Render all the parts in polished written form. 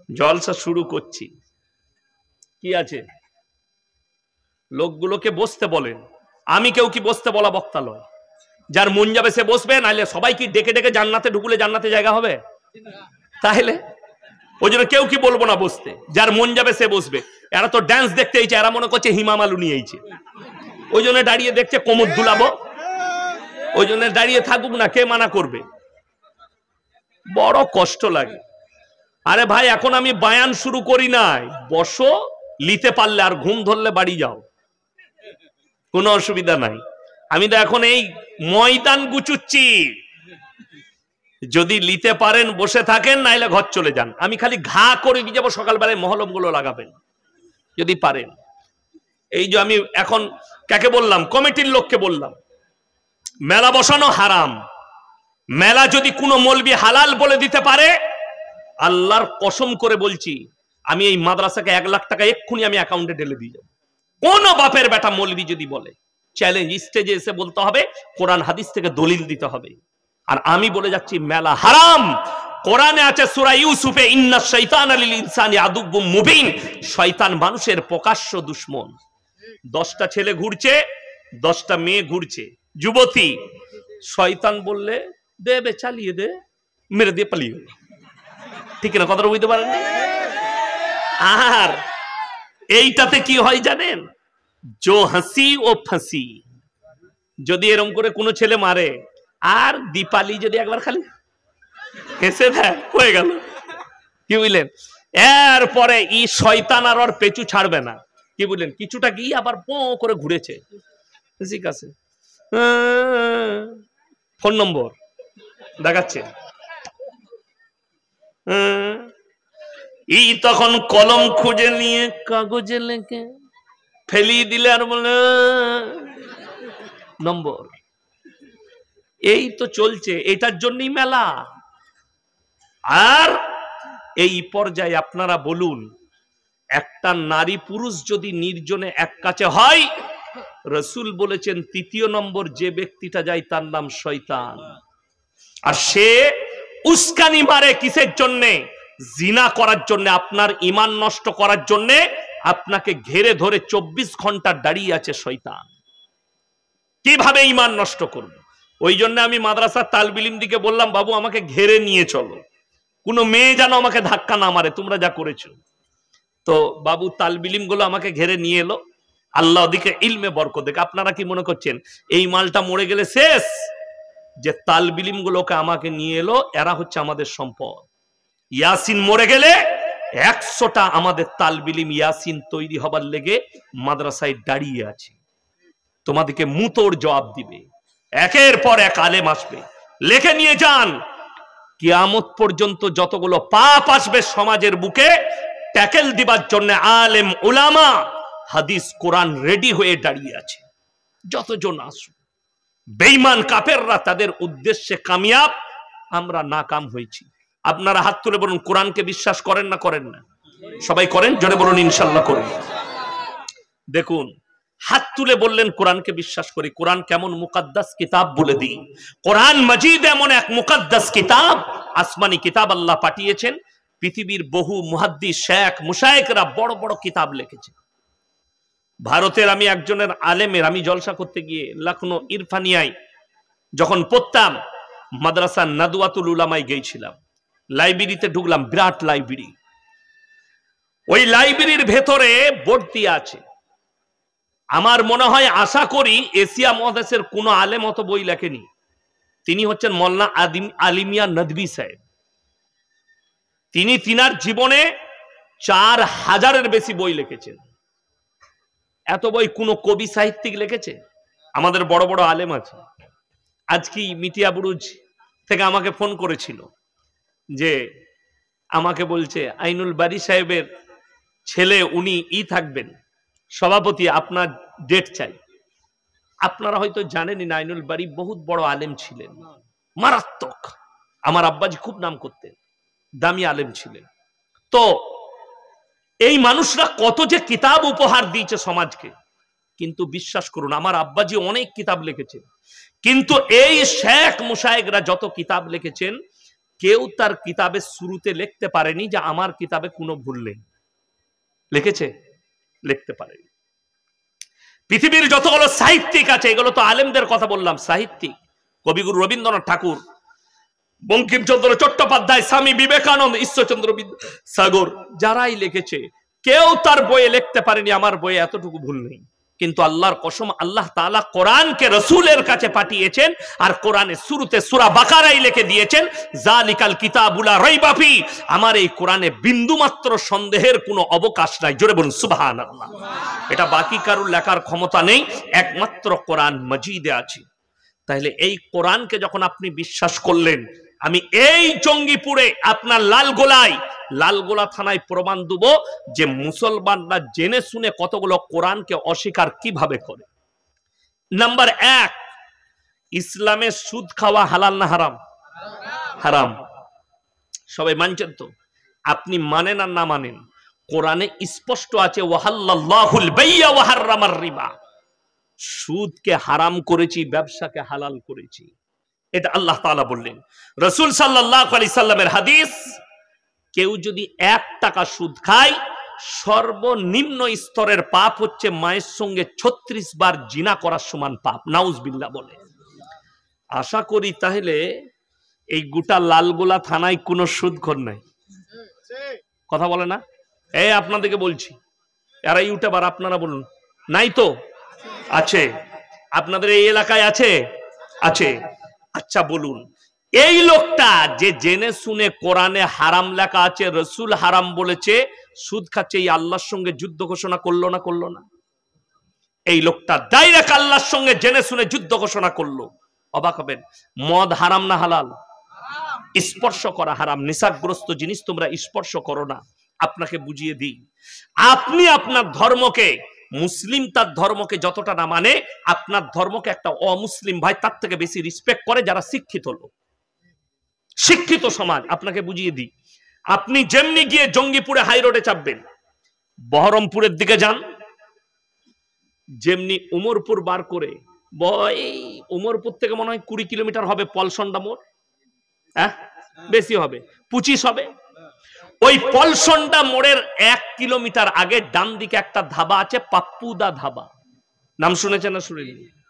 জলসা শুরু করছি, কি আছে? লোকগুলোকে বসতে বলেন। আমি কেউ কি বসতে বলা বক্তা নয়। যার মন যাবে সে বসবে, নাইলে সবাই কি ডেকে ডেকে জান্নাতে ঢুকলে জান্নাতে জায়গা হবে? তাহলে ওই জন্য কেউ কি বলবো না বসতে, যার মন যাবে সে বসবে। এরা তো ড্যান্স দেখতে এইছে, এরা মনে করছে হিমামালু নিয়ে এইছে, ওই জন্য দাঁড়িয়ে দেখছে কোমর দুলাবো, ওই জন্য দাঁড়িয়ে থাকুক না, কে মানা করবে? বড় কষ্ট লাগে। আরে ভাই, এখন আমি বায়ান শুরু করি নাই, বসো, লিতে পারলে, আর ঘুম ধরলে বাড়ি যাও, কোনো অসুবিধা নাই। আমি তো এখন এই ময়দান গুছুচ্ছি, যদি লিতে পারেন বসে থাকেন, নাইলে ঘর চলে যান। আমি খালি ঘা করে দিয়ে যাবো, সকালবেলায় মহলম গুলো লাগাবেন যদি পারেন। এই যে আমি এখন কাকে বললাম, কমিটির লোককে বললাম, মেলা বসানো হারাম। মেলা যদি কোনো মৌলবি হালাল বলে দিতে পারে, আল্লাহর কসম করে বলছি, আমি এই মাদ্রাসাকে 1 লাখ টাকা এক্ষুনি আমি অ্যাকাউন্টে ঢেলে দিয়ে যাবো। কোন বাপের বেটা মৌলবি যদি বলে, চ্যালেঞ্জ, স্টেজে এসে বলতে হবে, কোরআন হাদিস থেকে দলিল দিতে হবে। আর আমি বলে যাচ্ছি মেলা হারাম। কোরআনে আছে সূরা ইউসুফে, ইন্নাশ শাইতানা লিল ইনসানি আদুব্বুম মুবিন, শয়তান মানুষের প্রকাশ্য দুশমন। 10টা ছেলে ঘুরছে, 10টা মেয়ে ঘুরছে, যুবতী। শয়তান বললে দেবে, চালিয়ে দে, মেরে দিয়ে পালিয়ে, ঠিক না? কথাটা বুঝতে পারেন? আর এইটাতে কি হয় জানেন? জো হাসি ও ফাঁসি। যদি এরকম করে কোনো ছেলে মারে, আর দীপালি যদি একবার খালি হেসে দেয়, হয়ে গেল। কি বুঝলেন? এরপরে ই শয়তান আর ওর পেছু ছাড়বে না। কি বুঝলেন? কিছুটা গিয়ে আবার পো করে ঘুরেছে, ঠিক আছে, ফোন নম্বর দেখাচ্ছে, ই তখন কলম খুঁজে নিয়ে কাগজে লেখে ফেলিয়ে দিলে, আর বলে নম্বর। এই তো চলছে, এটার জন্যই মেলা। আর এই পর্যায়ে আপনারা বলুন, একটা নারী পুরুষ যদি নির্জনে এক কাছে হয়, রাসূল বলেছেন 3য় নম্বর যে ব্যক্তিটা যায় তার নাম শয়তান। আর সে উস্কানি মারে কিসের জন্যে? জিনা করার জন্য, আপনার ঈমান নষ্ট করার জন্য। আপনাকে ঘেরে ধরে 24 ঘন্টা দাঁড়িয়ে আছে শয়তান, কিভাবে ঈমান নষ্ট করবে। ওই জন্য আমি মাদ্রাসার তালবে ইলম দিকে বললাম, বাবু আমাকে ঘেরে নিয়ে চলো, কোনো মেয়ে যেন আমাকে ধাক্কা না মারে, তোমরা যা করেছো। তো বাবু তালবে ইলম গুলো আমাকে ঘেরে নিয়ে এলো। আল্লাহ ওদিকে ইলমে বরকত দেখ। আপনারা কি মনে করছেন এই মালটা মরে গেলে শেষ? যে তালবে ইলম গুলোকে আমাকে নিয়ে এলো, এরা হচ্ছে আমাদের সম্পদ। ইয়াসিন মরে গেলে 100টা আমাদের তালবে ইলম ইয়াসিন তৈরি হবার লেগে মাদ্রাসায় দাঁড়িয়ে আছে, তোমাদেরকে মুতোর জবাব দিবে। একের পর এক আলেম আসবে, লেখে নিয়ে যান। কিয়ামত পর্যন্ত যতগুলো পাপ আসবে সমাজের বুকে, ট্যাকেল দিবার জন্য আলেম উলামা হাদিস কোরআন রেডি হয়ে দাঁড়িয়ে আছে। যতজন আসুক, বেঈমান কাফেররা তাদের উদ্দেশ্যে কামিয়াব, আমরা নাকাম হয়েছি। আপনারা হাত তুলে বলুন, কোরআনকে বিশ্বাস করেন না করেন না? সবাই করেন, জোরে বলুন ইনশাআল্লাহ করেন। দেখুন, হাত তুলে বললেন কোরআনকে বিশ্বাস করি। কোরআন কেমন মুকাদ্দাস কিতাব বলে দিই। কোরআন মাজিদ এমন এক মুকাদ্দাস কিতাব, আসমানি কিতাব আল্লাহ পাঠিয়েছেন। পৃথিবীর বহু মুহাদ্দিস, শেখ, মুশায়েখরা বড় বড় কিতাব লিখেছেন। ভারতের আমি একজনের আলেমের, আমি জলসা করতে গিয়ে লখনৌ ইরফানিয়ায় যখন পড়তাম, মাদ্রাসা নাদওয়াতুল উলামায় গিয়েছিলাম। লাইব্রেরিতে ঢুকলাম, বিরাট লাইব্রেরি। ওই লাইব্রেরির ভেতরে ভর্তি আছে, আমার মনে হয়, আশা করি এশিয়া মহাদেশের কোন আলেম অত বই লেখেনি। তিনি হচ্ছেন মৌলানা আলিমিয়া নদভী সাহেব। তিনি তিনার জীবনে 4000-এর বেশি বই লিখেছেন। এত বই কোন কবি সাহিত্যিক লিখেছে? আমাদের বড় বড় আলেম আছে। আজকে মিটিয়া বুরুজ থেকে আমাকে ফোন করেছিল, যে আমাকে বলছে আইনুল বারী সাহেবের ছেলে, উনি থাকবেন সভাপতি, আপনার ডেট চাই। আপনারা হয়তো জানেনই না, আইনুল বারী বহুত বড় আলেম ছিলেন, মারাত্মক। আমার আব্বাজি খুব নাম করতেন, দামি আলেম ছিলেন। তো এই মানুষরা কত যে কিতাব উপহার দিয়েছে সমাজকে, কিন্তু বিশ্বাস করুন, আমার আব্বাজি অনেক কিতাব লিখেছেন, কিন্তু এই শেখ মুশায়েখরা যত কিতাব লিখেছেন, কেউ তার কিতাবের শুরুতে লিখতে পারেনি যে আমার কিতাবে কোনো ভুল নেই। লিখেছে? লিখতে পারেনি। পৃথিবীর যতগুলো সাহিত্যিক আছে, এগুলো তো আলেমদের কথা বললাম, সাহিত্যিক, কবিগুরু রবীন্দ্রনাথ ঠাকুর, বঙ্কিমচন্দ্র চট্টোপাধ্যায়, স্বামী বিবেকানন্দ, ঈশ্বরচন্দ্র বিদ্যাসাগর, যারাই লিখেছে, কেউ তার বইয়ে লিখতে পারেনি আমার বইয়ে এতটুকু ভুল নেই। কিন্তু আল্লাহর কসম, আল্লাহ তাআলা কোরআনকে রাসূলের কাছে পাঠিয়েছেন, আর কোরআনের শুরুতে সূরা বাকারায় লিখে দিয়েছেন, যালিকাল কিতাবু লা রাইবা ফি, আমার এই কোরআনে বিন্দুমাত্র সন্দেহের কোনো অবকাশ নাই। জোরে বলুন সুবহানাল্লাহ। এটা বাকি কারোর লেখার ক্ষমতা নেই, একমাত্র কোরআন মাজিদে আছে। তাহলে এই কোরআনকে যখন আপনি বিশ্বাস করলেন, আমি এই জঙ্গিপুরে আপনার লালগোলা থানায় প্রমাণ দেব যে মুসলমানরা জেনে শুনে কতগুলো কোরআনকে অস্বীকার কিভাবে করে। নাম্বার 1, ইসলামে সুদ খাওয়া হালাল না হারাম? হারাম। সবাই মানছেন তো? আপনি মানেন আর না মানেন, কোরআনে স্পষ্ট আছে ওয়াহাল্লাল্লাহুল বাইয়া ওয়া হাররামার রিবা, সুদকে হারাম করেছি, ব্যবসাকে হালাল করেছি। এটা আল্লাহ তাআলা বললেন। রাসূল সাল্লাল্লাহু আলাইহি সাল্লামের হাদিস, কেউ যদি 1 টাকা সুদ খায়, সর্বনিম্ন স্তরের পাপ হচ্ছে মায়ের সঙ্গে 36 বার জিনা করার সমান পাপ। নাউজুবিল্লাহ বলে। আশা করি তাহলে এই গোটা লালগোলা থানায় কোনো সুদখোর নাই। কথা বলে না? এই আপনাদেরকে বলছি, এরা ইউটিউবার, আপনারা বলুন, নাই তো? আছে। আপনাদের এই এলাকায় আছে? আছে। আচ্ছা বলুন, এই লোকটা যে জেনে শুনে কোরআনে হারাম লেখা আছে, রাসূল হারাম বলেছে, সুদ খাচ্ছে, এই আল্লাহর সঙ্গে যুদ্ধ ঘোষণা করলো না? করলো না? এই লোকটা ডাইরেক্ট আল্লাহর সঙ্গে জেনে শুনে যুদ্ধ ঘোষণা করলো। অবাক হবেন। মদ হারাম না হালাল? স্পর্শ করা হারাম। নেশাগ্রস্ত জিনিস তোমরা স্পর্শ করো না। আপনাকে বুঝিয়ে দিই, আপনি আপনার ধর্মকে, মুসলিম তার ধর্মকে যতটা না মানে, আপনার ধর্মকে একটা অমুসলিম ভাই তার থেকে বেশি রেসপেক্ট করে, যারা শিক্ষিত লোক, শিক্ষিত সমাজ। আপনাকে বুঝিয়ে দিই, আপনি যেমনি গিয়ে জঙ্গিপুরে হাই রোডে চাপবেন, বহরমপুরের দিকে যান, যেমনি উমরপুর বার করে, উমরপুর থেকে মনে হয় 20 কিলোমিটার হবে পলসন্ডা মোড়, হ্যাঁ বেশি হবে, 25 হবে। ওই পলসন্ডা মোড়ের 1 কিলোমিটার আগে ডান দিকে একটা ধাবা আছে, পাপ্পুদা ধাবা। নাম শুনেছেন না?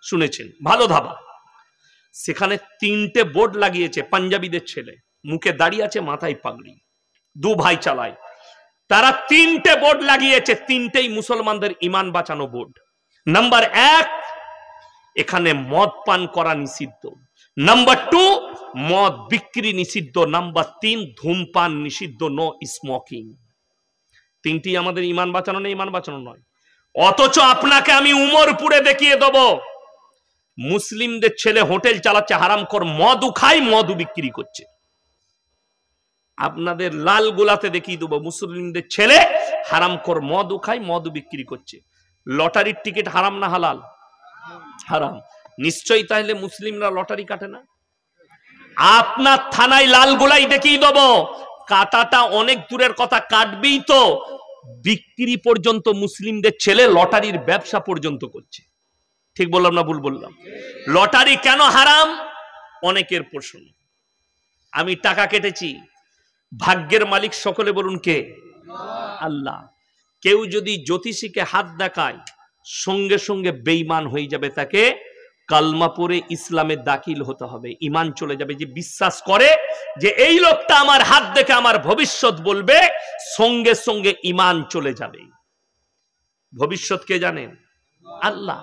শুনেছেন। ভালো ধাবা। সেখানে 3টে বোর্ড লাগিয়েছে, পাঞ্জাবিদের ছেলে, মুখে দাড়ি আছে, মাথায় পাগড়ি, 2 ভাই চালায়। তারা 3টে বোর্ড লাগিয়েছে, 3টেই মুসলমানদের ইমান বাঁচানো বোর্ড। নাম্বার 1, এখানে মদ পান করা নিষিদ্ধ। নাম্বার 2, মদ বিক্রি নিষিদ্ধ। নাম্বার 3, ধূমপান নিষিদ্ধ, নো স্মোকিং। 3টি আমাদের ইমান বাঁচানো নেই, ইমান বাঁচানো নয়। অথচ আপনাকে আমি উমরপুরে দেখিয়ে দেব, মুসলিমদের ছেলে হোটেল চালাচ্ছে, হারামখোর, মদও খায়, মদও বিক্রি করছে। আপনাদের লালগোলাতে দেখিয়ে দেবো, মুসলিমদের ছেলে হারামখোর, মদও খায়, মদও বিক্রি করছে। লটারির টিকিট হারাম না হালাল? হারাম। নিশ্চয়ই তাহলে মুসলিমরা লটারি কাটে না? আপনার থানায় লালগোলাই দেখিয়ে দেবো, কাটাটা অনেক দূরের কথা, কাটবেই তো, বিক্রি পর্যন্ত মুসলিমদের ছেলে লটারির ব্যবসা পর্যন্ত করছে। ঠিক বললাম না ভুল বললাম? লটারি কেন হারাম? অনেকের প্রশ্ন। আমি টাকা কেটেছি, ভাগ্যের মালিক সকলে বলুন কে? আল্লাহ। কেউ যদি জ্যোতিষীকে হাত দেখায়, সঙ্গে সঙ্গে বেঈমান হয়ে যাবে, তাকে কালমা পড়ে ইসলামে দাখিল হতে হবে, ইমান চলে যাবে। যে বিশ্বাস করে যে এই লোকটা আমার হাত দেখে আমার ভবিষ্যৎ বলবে, সঙ্গে সঙ্গে ইমান চলে যাবে। ভবিষ্যৎ কে জানেন? আল্লাহ।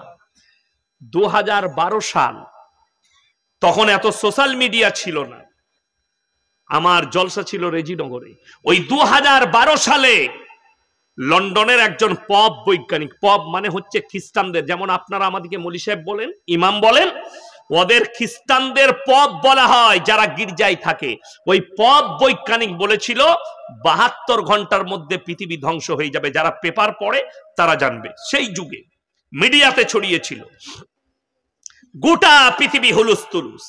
2012 সাল, তখন এত সোশ্যাল মিডিয়া ছিল না, আমার জলসা ছিল রেজিনগরে। ওই 2012 সালে লন্ডনের একজন পপ বৈজ্ঞানিক, পপ মানে হচ্ছে খ্রিস্টানদের, যেমন আপনারা আমাদেরকে মৌলী সাহেব বলেন, ইমাম বলেন, ওদের খ্রিস্টানদের পপ বলা হয় যারা গির্জায় থাকে। ওই পপ বৈজ্ঞানিক বলেছিল 72 ঘন্টার মধ্যে পৃথিবী ধ্বংস হয়ে যাবে। যারা পেপার পড়ে তারা জানবে। সেই যুগে মিডিয়াতে ছড়িয়েছিল, গোটা পৃথিবী হুলুস তুলুস,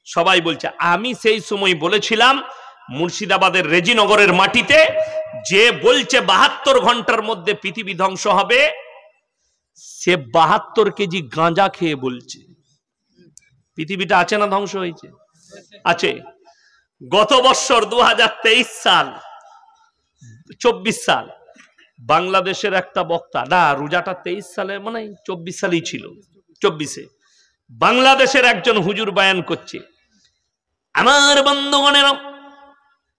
সবাই বলছে। আমি সেই সময় বলেছিলাম, মুর্শিদাবাদের রেজিনগরের মাটিতে যে বলছে 72 ঘন্টার মধ্যে পৃথিবী ধ্বংস হবে, সে 72 কেজি গাঁজা খেয়ে বলছে। পৃথিবীটা আছে না ধ্বংস হয়েছে? আছে। গত বছর 2023 সাল 24 সাল বাংলাদেশের একটা বক্তা, না রোজাটা 23 সালে মানে 24 সালেই ছিল, 24-এ বাংলাদেশের একজন হুজুর বয়ান করছে, আমার বন্ধুগণেরা,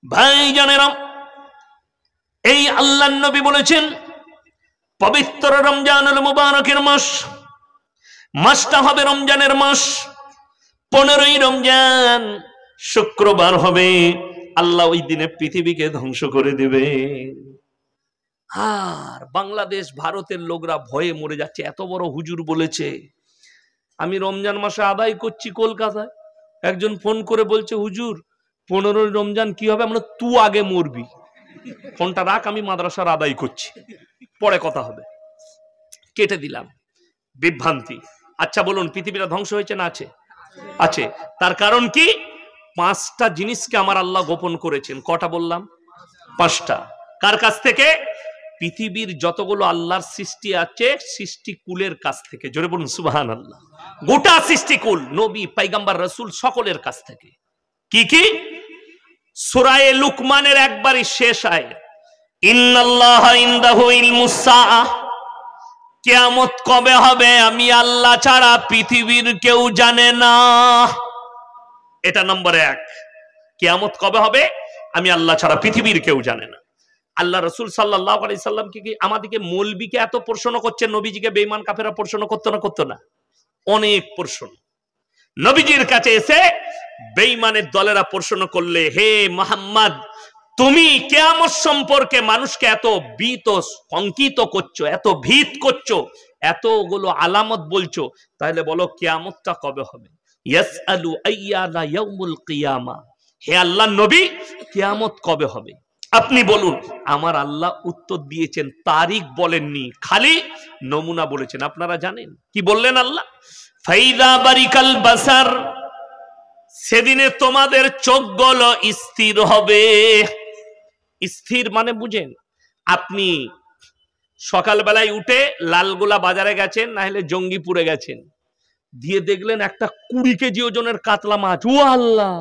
ভাইজানেরা, এই আল্লাহর নবী বলেছেন পবিত্র রমজানুল মুবারকের মাস, মাসটা হবে রমজানের মাস, 15ই রমজান শুক্রবার হবে, আল্লাহ ওই দিনে পৃথিবীকে ধ্বংস করে দেবে। আর বাংলাদেশ ভারতের লোকরা ভয়ে মরে যাচ্ছে, এত বড় হুজুর বলেছে। আমি রমজান মাসে আদায় করছি কলকাতায়, একজন ফোন করে বলছে হুজুর 15ই রমজান কি হবে? আমরা তুই আগে মরবি, ফোনটা রাখ, আমি মাদ্রাসার আদায় করছি, পরে কথা হবে। কেটে দিলাম। বিভ্রান্তি। আচ্ছা বলুন, পৃথিবীটা ধ্বংস হয়েছে না আছে? আছে। তার কারণ কি? 5টা জিনিসকে আমার আল্লাহ গোপন করেছেন। কটা বললাম? 5টা। কার কাছ থেকে? পৃথিবীর যতগুলো আল্লাহর সৃষ্টি আছে সৃষ্টি কুলের কাছ থেকে। জোরে বলুন সুবহানাল্লাহ। গোটা সৃষ্টি কুল, নবী, পয়গম্বর, রাসূল সকলের কাছ থেকে। কি কি? সূরা লুকমানের একবারই শেষ আয়াত, ইন্নাল্লাহা ইনদাহু ইলমুস সাআহ, কিয়ামত কবে হবে আমি আল্লাহ ছাড়া পৃথিবীর কেউ জানে না। এটা নম্বর 1, কিয়ামত কবে হবে আমি আল্লাহ ছাড়া পৃথিবীর কেউ জানে না। আল্লাহ রাসূল সাল্লাল্লাহু আলাইহি সাল্লাম কি আমাদেরকে মৌলবীকে এত প্রশ্ন করছেন, নবীজিকে বেঈমান কাফেররা প্রশ্ন করতো না? করতো না? অনেক প্রশ্ন। নবীজির কাছে এসে বেঈমানের দলেরা প্রশ্ন করলে, হে মুহাম্মদ, তুমি কিয়ামত সম্পর্কে মানুষকে এত ভীত শঙ্কিত করছো, এত ভীত করছো, এতগুলো আলামত বলছো, তাহলে বলো কিয়ামতটা কবে হবে? ইয়াসআলু আইয়ানা ইয়াউমুল কিয়ামা, হে আল্লাহর নবী কিয়ামত কবে হবে আপনি বলুন। আমার আল্লাহ উত্তর দিয়েছেন, তারিখ বলেননি, খালি নমুনা বলেছেন। আপনারা জানেন কি বললেন আল্লাহ? ফাইদা বারিকাল বাসার, সেদিনে তোমাদের চোখগুলো স্থির হবে। স্থির মানে বুঝেন? আপনি সকালবেলায় উঠে লালগোলা বাজারে গেছেন, না হলে জঙ্গিপুরে গেছেন, দিয়ে দেখলেন একটা 20 কেজি ওজনের কাতলা মাছ, ও আল্লাহ,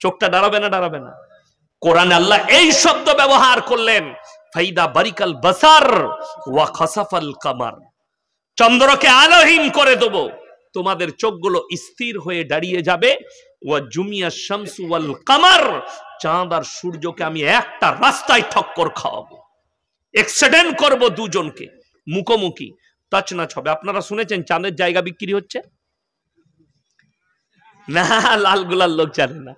চোখটা দাঁড়াবে না? দাঁড়াবে না? কোরআনে আল্লাহ এই শব্দ ব্যবহার করলেন, ফাইদা বারিকাল বাসার ওয়া খাসাফাল কামার, চন্দ্রকে আলোহীন করে দেব, তোমাদের চোখগুলো স্থির হয়ে দাঁড়িয়ে যাবে। ওয়া জুমিয়া শামসু ওয়াল কামার, চাঁদ আর সূর্যকে আমি একটা রাস্তায় ঠক্কর খাওয়াবো, অ্যাক্সিডেন্ট করব, দুজনকে মুখোমুখি টাচনাচ হবে। আপনারা শুনেছেন চাঁদের জায়গা বিক্রি হচ্ছে না? লালগোলার লোক জানে না,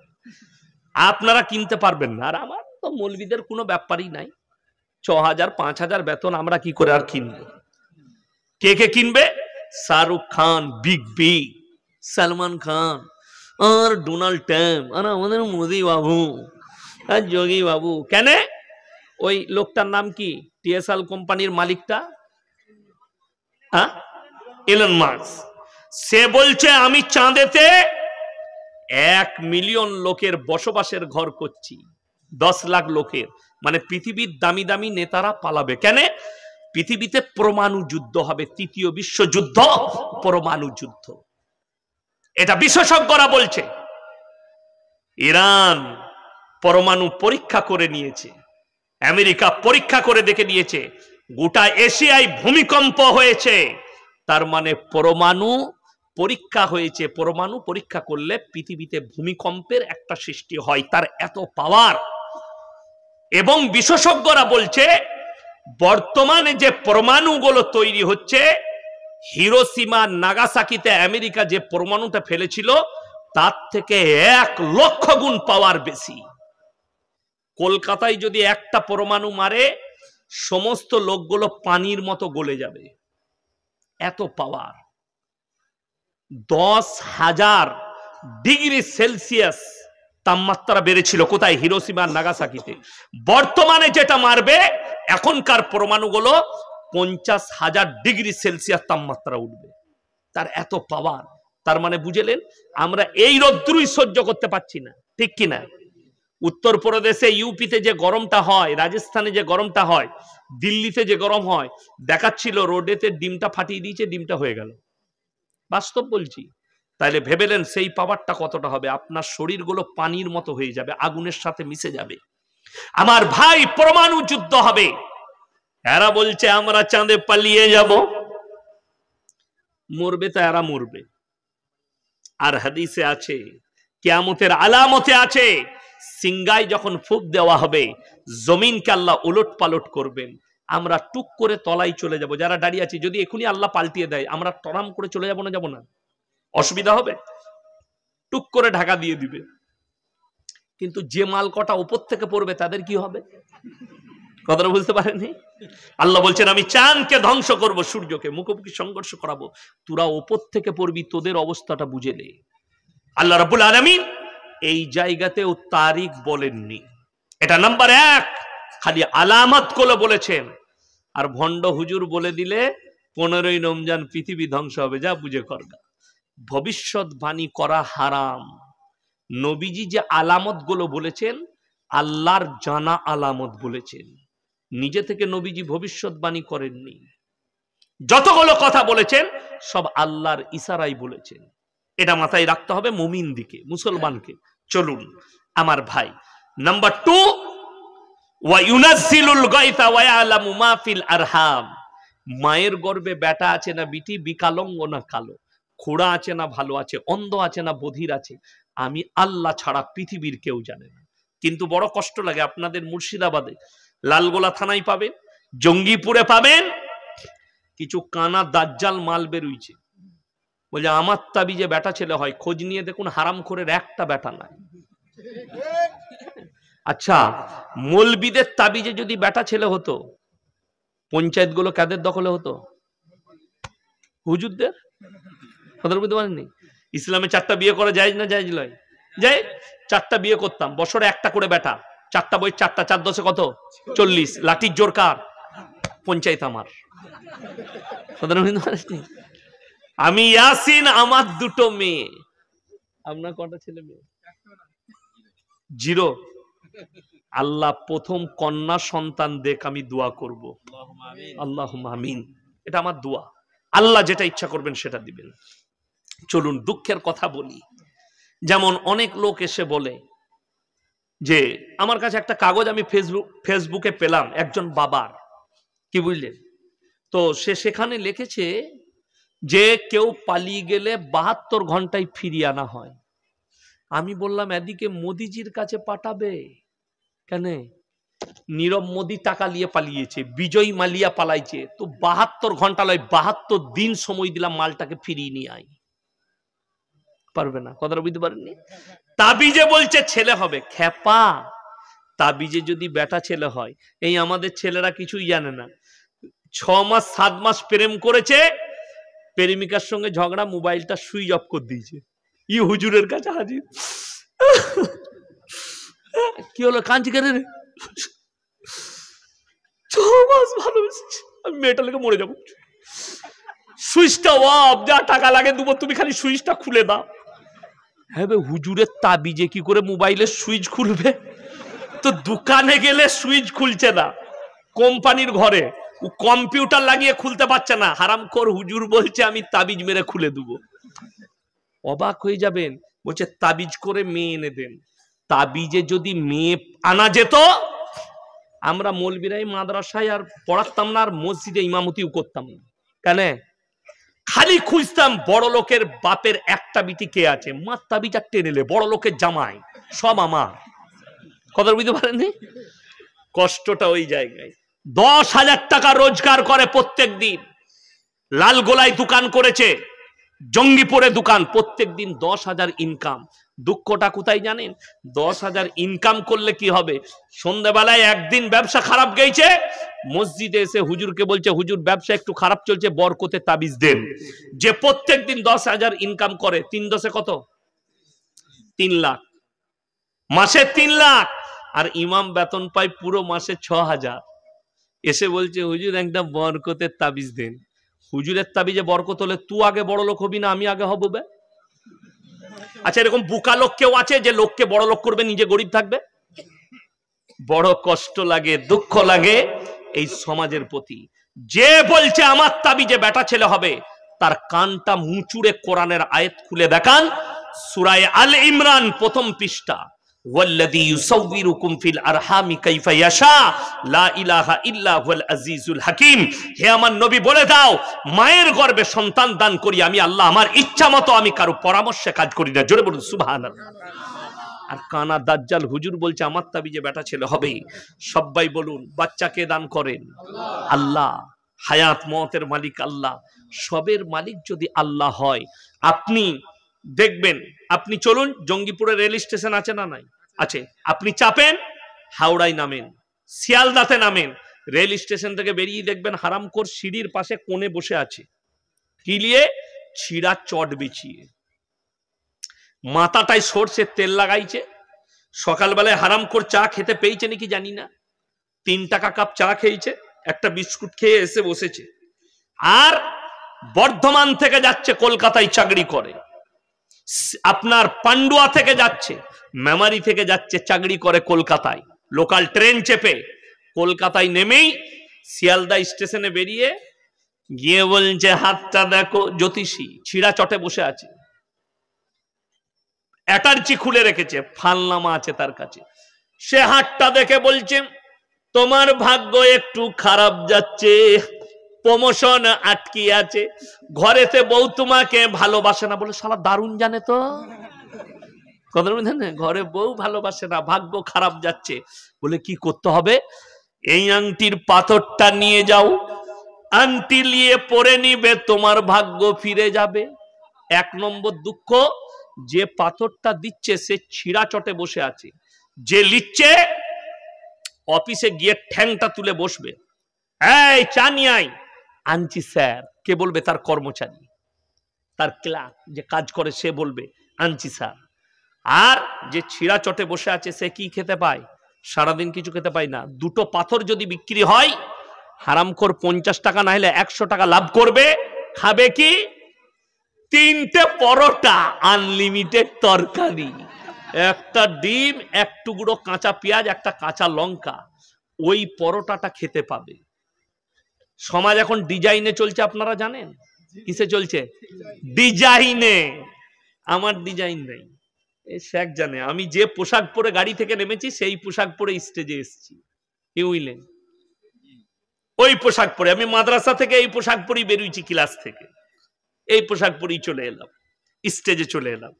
আপনারা কিনতে পারবেন না। আর আমার তো মৌলবীদের কোনো ব্যাপারই নাই, 6000 5000 বেতন, আমরা কি করে আর কিনবো? কে কে কিনবে? শাহরুখ খান, বিগ বি, সালমান খান, আর ডোনাল্ড ট্রাম্প, আর আমাদের মোদি বাবু আর যোগী বাবু। কেন? ওই লোকটার নাম কি, টিএসএল কোম্পানির মালিকটা, এলন মাস্ক, সে বলছে আমি চাঁদেতে 1 মিলিয়ন লোকের বসবাসের ঘর করছি, 10 লাখ লোকের, মানে পৃথিবীর দামি দামি নেতারা পালাবে। কেন? পৃথিবীতে পরমাণু যুদ্ধ হবে, 3য় বিশ্বযুদ্ধ, পরমাণু যুদ্ধ। এটা বিশেষজ্ঞরা বলছে। ইরান পরমাণু পরীক্ষা করে নিয়েছে, আমেরিকা পরীক্ষা করে দেখে নিয়েছে, গোটা এশিয়ায় ভূমিকম্প হয়েছে, তার মানে পরমাণু পরীক্ষা হয়েছে। পরমাণু পরীক্ষা করলে পৃথিবীতে ভূমিকম্পের একটা সৃষ্টি হয়, তার এত পাওয়ার। এবং বিশেষজ্ঞরা বলছে বর্তমানে যে পরমাণুগুলো তৈরি হচ্ছে, হিরোশিমা নাগাসাকিতে আমেরিকা যে পরমাণুটা ফেলেছিল তার থেকে 1 লক্ষ গুণ পাওয়ার বেশি। কলকাতায় যদি একটা পরমাণু মারে, সমস্ত লোকগুলো পানির মতো গলে যাবে, এত পাওয়ার। 10,000 ডিগ্রি সেলসিয়াস তাপমাত্রা বেড়েছিল কোথায়? হিরোশিমা নাগাসাকিতে। বর্তমানে যেটা মারবে, এখনকার পরমাণুগুলো 50,000 ডিগ্রি সেলসিয়াস তাপমাত্রা উঠবে, তার এত পাওয়ার। তার মানে বুঝলেন, আমরা এই রৌদ্রই সহ্য করতে পারছি না, ঠিক কিনা? উত্তরপ্রদেশে, ইউপিতে যে গরমটা হয়, রাজস্থানে যে গরমটা হয়, দিল্লিতে যে গরম হয়, দেখাচ্ছিল রোডেতে ডিমটা ফাটিয়ে দিয়েছে, ডিমটা হয়ে গেল। বাস্তব বলছি, তাহলে ভেবেলেন সেই পাওয়ারটা কতটা হবে? আপনার শরীরগুলো পানির মতো হয়ে যাবে, আগুনের সাথে মিশে যাবে। আমার ভাই, পরমাণু যুদ্ধ হবে। এরা বলছে আমরা চাঁদে পালিয়ে যাব, মরবে তো এরা মরবে। আর হাদিসে আছে, কিয়ামতের আলামতে আছে, সিংগায় যখন ফুঁক দেওয়া হবে, জমিনকে আল্লাহ উলট পালট করবেন, আমরা টুক করে তলায় চলে যাব। যারা দাঁড়িয়ে আছে, যদি এখনই আল্লাহ পাল্টিয়ে দেয়, আমরা টরাম করে চলে যাব না? যাব না? অসুবিধা হবে? টুক করে ঢাকা দিয়ে দিবে। কিন্তু যে মাল কটা উপর থেকে পড়বে তাদের কি হবে? কথাটা বুঝতে পারেননি? আল্লাহ বলছেন আমি চাঁদকে ধ্বংস করব, সূর্যকে মুখোমুখি সংঘর্ষ করাবো, তোরা উপর থেকে পড়বি, তোদের অবস্থাটা বুঝে নে। আল্লাহ রাব্বুল আলামিন এই জায়গাতেও তারিখ বলেননি। এটা নাম্বার 1, খালি আলামত গুলো বলেছেন। আর ভণ্ড হুজুর বলে দিলে 15ই রমজান পৃথিবী ধ্বংস হবে, যা বুঝে করগা। ভবিষ্যৎবাণী করা হারাম। নবীজি যে আলামত গুলো বলেছেন, আল্লাহর জানা আলামত বলেছেন, নিজে থেকে নবীজি ভবিষ্যৎবাণী করেননি। যতগুলো কথা বলেছেন সব আল্লাহর ইশারায় বলেছেন। এটা মাথায় রাখতে হবে মুমিন দিকে, মুসলমানকে। চলুন আমার ভাই, নাম্বার 2, ওয়া ইউনাজ্জিলুল গায়থা ওয়া ইয়ালামু মা ফিল আরহাম। মায়ের গর্ভে বেটা আছে না বিটি, বিকালঙ্গ না কালো, খোড়া আছে না ভালো আছে, অন্ধ আছে না বধির আছে, আমি আল্লাহ ছাড়া পৃথিবীর কেউ জানে না। কিন্তু বড় কষ্ট লাগে, আপনাদের মুর্শিদাবাদে লালগোলা থানায় পাবেন, জঙ্গিপুরে পাবেন, কিছু কানা দাজ্জাল মাল বেরুইছে, বলে আমার তাবিজে বেটা ছেলে হয়। খোঁজ নিয়ে দেখুন, হারামখোরের একটা বেটা নাই। আচ্ছা, মৌলবীদের তাবিজে যদি বেটা ছেলে হতো, পঞ্চায়েত গুলো কাদের দখলে হতো? হুজুরদের। কথা বুঝতে পারেননি? ইসলামে 4টা বিয়ে করা জায়েজ না জায়েজ নয়? জায়েজ। 4টা বিয়ে করতাম, বছরে একটা করে বেটা, 4টা বই, 4টা 4 10 কত? 40। লাঠির জোর কার? পঞ্চায়েত আমার। কথা বুঝতে পারেননি? আমি ইয়াসিন, আমার 2টো মেয়ে। আপনার কটা ছেলে মেয়ে? 0। আল্লাহ প্রথম কন্যা সন্তান দেখ, আমি দোয়া করব, আল্লাহুম্মা আমিন। এটা আমার দোয়া, আল্লাহ যেটা ইচ্ছা করবেন সেটা দিবেন। চলুন দুঃখের কথা বলি। যেমন অনেক লোক এসে বলে যে, আমার কাছে একটা কাগজ আমি ফেসবুকে পেলাম একজন বাবার, কি বুঝলেন তো, সে সেখানে লিখেছে যে কেউ পালিয়ে গেলে 72 ঘন্টায় ফিরিয়ে আনা হয়। আমি বললাম এদিকে মোদিজির কাছে পাঠাবে কেন? নীরব মোদি টাকা নিয়ে পালিয়েছে, বিজয় মালিয়া পালাইছে, তো 72 ঘন্টা নয় 72 দিন সময় দিলাম, মালটাকে ফিরিয়ে নিয়ে আই। পারবে না? কথাটা বুঝতে পারেননি? তাবিজে বলছে ছেলে হবে, খেপা। তাবিজে যদি বেটা ছেলে হয়, এই আমাদের ছেলেরা কিছুই জানে না, 6 মাস 7 মাস প্রেম করেছে, প্রেমিকার সঙ্গে ঝগড়া, মোবাইলটা সুইচ অফ করে দিয়েছে, ই হুজুরের কাছে হাজির। কি হলো, কাঁদছি কেন রে? 6 মাস ভালোবেসেছি, আমি মেয়েটা লেগে মরে যাবো, সুইচটা অফ, যা টাকা লাগে দেবো, তুমি খালি সুইচটা খুলে দাও। হ্যাঁ বে, হুজুরের তাবিজে কি করে মোবাইলের সুইচ খুলবে? তো দোকানে গেলে সুইচ খুলছে না, কোম্পানির ঘরে কম্পিউটার লাগিয়ে খুলতে পারছে না, হারামখোর হুজুর বলছে আমি তাবিজ মেরে খুলে দেবো। অবাক হয়ে যাবেন, বলছে তাবিজ করে মেয়ে এনে দেন। তাবিজে যদি মেয়ে আনা যেত, আমরা মৌলবীরাই মাদ্রাসায় আর পড়াতাম না, আর মসজিদে ইমামতিও করতাম না। কেন? খালি খুঁজতাম বড় লোকের বাপের একটা বিটি কে আছে, মা তাবিজ আর টেনেলে, বড় লোকের জামাই সব আমার। কথা বুঝতে পারেননি? কষ্টটা ওই জায়গায়। 10,000 টাকা রোজগার করে প্রত্যেক দিন, লালগোলায় দোকান করেছে, জঙ্গিপুরে দোকান, প্রত্যেক দিন 10,000 ইনকাম। দুঃখটা কোথায় জানেন? 10,000 ইনকাম করলে কি হবে? সন্ধ্যাবেলায় একদিন ব্যবসা খারাপ গেছে, মসজিদে এসে হুজুরকে বলছে হুজুর ব্যবসা একটু খারাপ চলছে, বরকতে তাবিজ দেন। যে প্রত্যেক দিন 10,000 ইনকাম করে, 3 10 কত? 3 লাখ, মাসে 3 লাখ। আর ইমাম বেতন পায় পুরো মাসে 6,000। এসে বলছে হুজুর একটা বরকতের তাবিজ দেন। হুজুরের তাবিজে বরকত হলে তুই আগে বড় লোক হবি না আমি আগে হব? আচ্ছা, এরকম বোকা লোক কেউ আছে যে লোককে বড় লোক করবে, নিজে গরিব থাকবে? বড় কষ্ট লাগে, দুঃখ লাগে এই সমাজের প্রতি। যে বলছে আমার তাবিজে বেটা ছেলে হবে, তার কানটা মুচুড়ে কোরআনের আয়াত খুলে দেখান, সূরা আল ইমরান প্রথম পৃষ্ঠা, ওয়াল্লাযী ইউসাউবিরুকুম ফিল আরহামি কাইফা ইয়াশা লা ইলাহা ইল্লা হুয়াল আজিজুল হাকিম। হে আমার নবী বলে দাও, মায়ের গর্ভে সন্তান দান করি আমি আল্লাহ, আমার ইচ্ছা মতো, আমি কারো পরামর্শে কাজ করি না। জোরে বলুন সুবহানাল্লাহ। আর কানা দাজ্জাল হুজুর বলছে আমার তাবিজে বেটা ছেলে হবে। সবাই বলুন, বাচ্চাকে দান করেন আল্লাহ, হায়াত মওতের মালিক আল্লাহ, সবের মালিক যদি আল্লাহ হয়, আপনি দেখবেন, আপনি চলুন, জঙ্গিপুরে রেল স্টেশন আছে না নাই? আছে। আপনি চাপেন, হাওড়ায় নামেন, শিয়ালদাতে নামেন, রেল স্টেশন থেকে বেরিয়ে দেখবেন হারামখোর সিঁড়ির পাশে কোণে বসে আছে, কি নিয়ে? ছিঁড়া চট বিছিয়ে, মাথাটায় সরষের তেল লাগাইছে। সকালবেলায় হারামখোর চা খেতে পেয়েছে নাকি জানি না, 3 টাকা কাপ চা খেয়েছে, একটা বিস্কুট খেয়ে এসে বসেছে। আর বর্ধমান থেকে যাচ্ছে কলকাতায় চাকরি করে, আপনার পান্ডুয়া থেকে যাচ্ছে, মেমারি থেকে যাচ্ছে চাকরি করে কলকাতায়, লোকাল ট্রেন চেপে কলকাতায় নেমেই শিয়ালদা স্টেশনে বেরিয়ে গিয়ে বলছে হাতটা দেখো, জ্যোতিষী ছিঁড়া চটে বসে আছে, অ্যাটার্জি খুলে রেখেছে, ফালনামা আছে তার কাছে। সে হাতটা দেখে বলছে তোমার ভাগ্য একটু খারাপ যাচ্ছে, প্রমোশন আটকে আছে, ঘরেতে বউ তোমাকে ভালোবাসে না। বলে শালা দারুণ জানে তো, কথা বলছেন, ঘরে বউ ভালোবাসে না, ভাগ্য খারাপ যাচ্ছে। বলে কি করতে হবে? এই আংটির পাথরটা নিয়ে যাও, আংটি নিয়ে পরে নিবে, তোমার ভাগ্য ফিরে যাবে। 1 নম্বর দুঃখ, যে পাথরটা দিচ্ছে সে ছিঁড়া চটে বসে আছে, যে লিখছে অফিসে গিয়ে ঠ্যাংটা তুলে বসবে, এই চা নিয়ে আয়, আনছি স্যার। কে বলবে? তার কর্মচারী, তার ক্লার্ক যে কাজ করে, সে বলবে আনছি স্যার। আর যে ছিঁড়া চটে বসে আছে সে কি খেতে পায়? সারাদিন কিছু খেতে পায় না। 2টো পাথর যদি বিক্রি হয়, হারামখোর 50 টাকা না হলে 100 টাকা লাভ করবে। খাবে কি? 3টে পরোটা, আনলিমিটেড তরকারি, একটা ডিম, 1 টুকরো কাঁচা পেঁয়াজ, একটা কাঁচা লঙ্কা, ওই পরোটাটা খেতে পাবে। সমাজ এখন ডিজাইনে চলছে, আপনারা জানেন কিসে চলছে? ডিজাইনে। আমার ডিজাইন নেই, শেখ জানে। আমি যে পোশাক পরে গাড়ি থেকে নেমেছি সেই পোশাক পরে স্টেজে এসেছি, কি বুঝলেন? ওই পোশাক পরে আমি মাদ্রাসা থেকে এই পোশাক পরেই বেরিয়েছি, ক্লাস থেকে এই পোশাক পরেই চলে এলাম, স্টেজে চলে এলাম।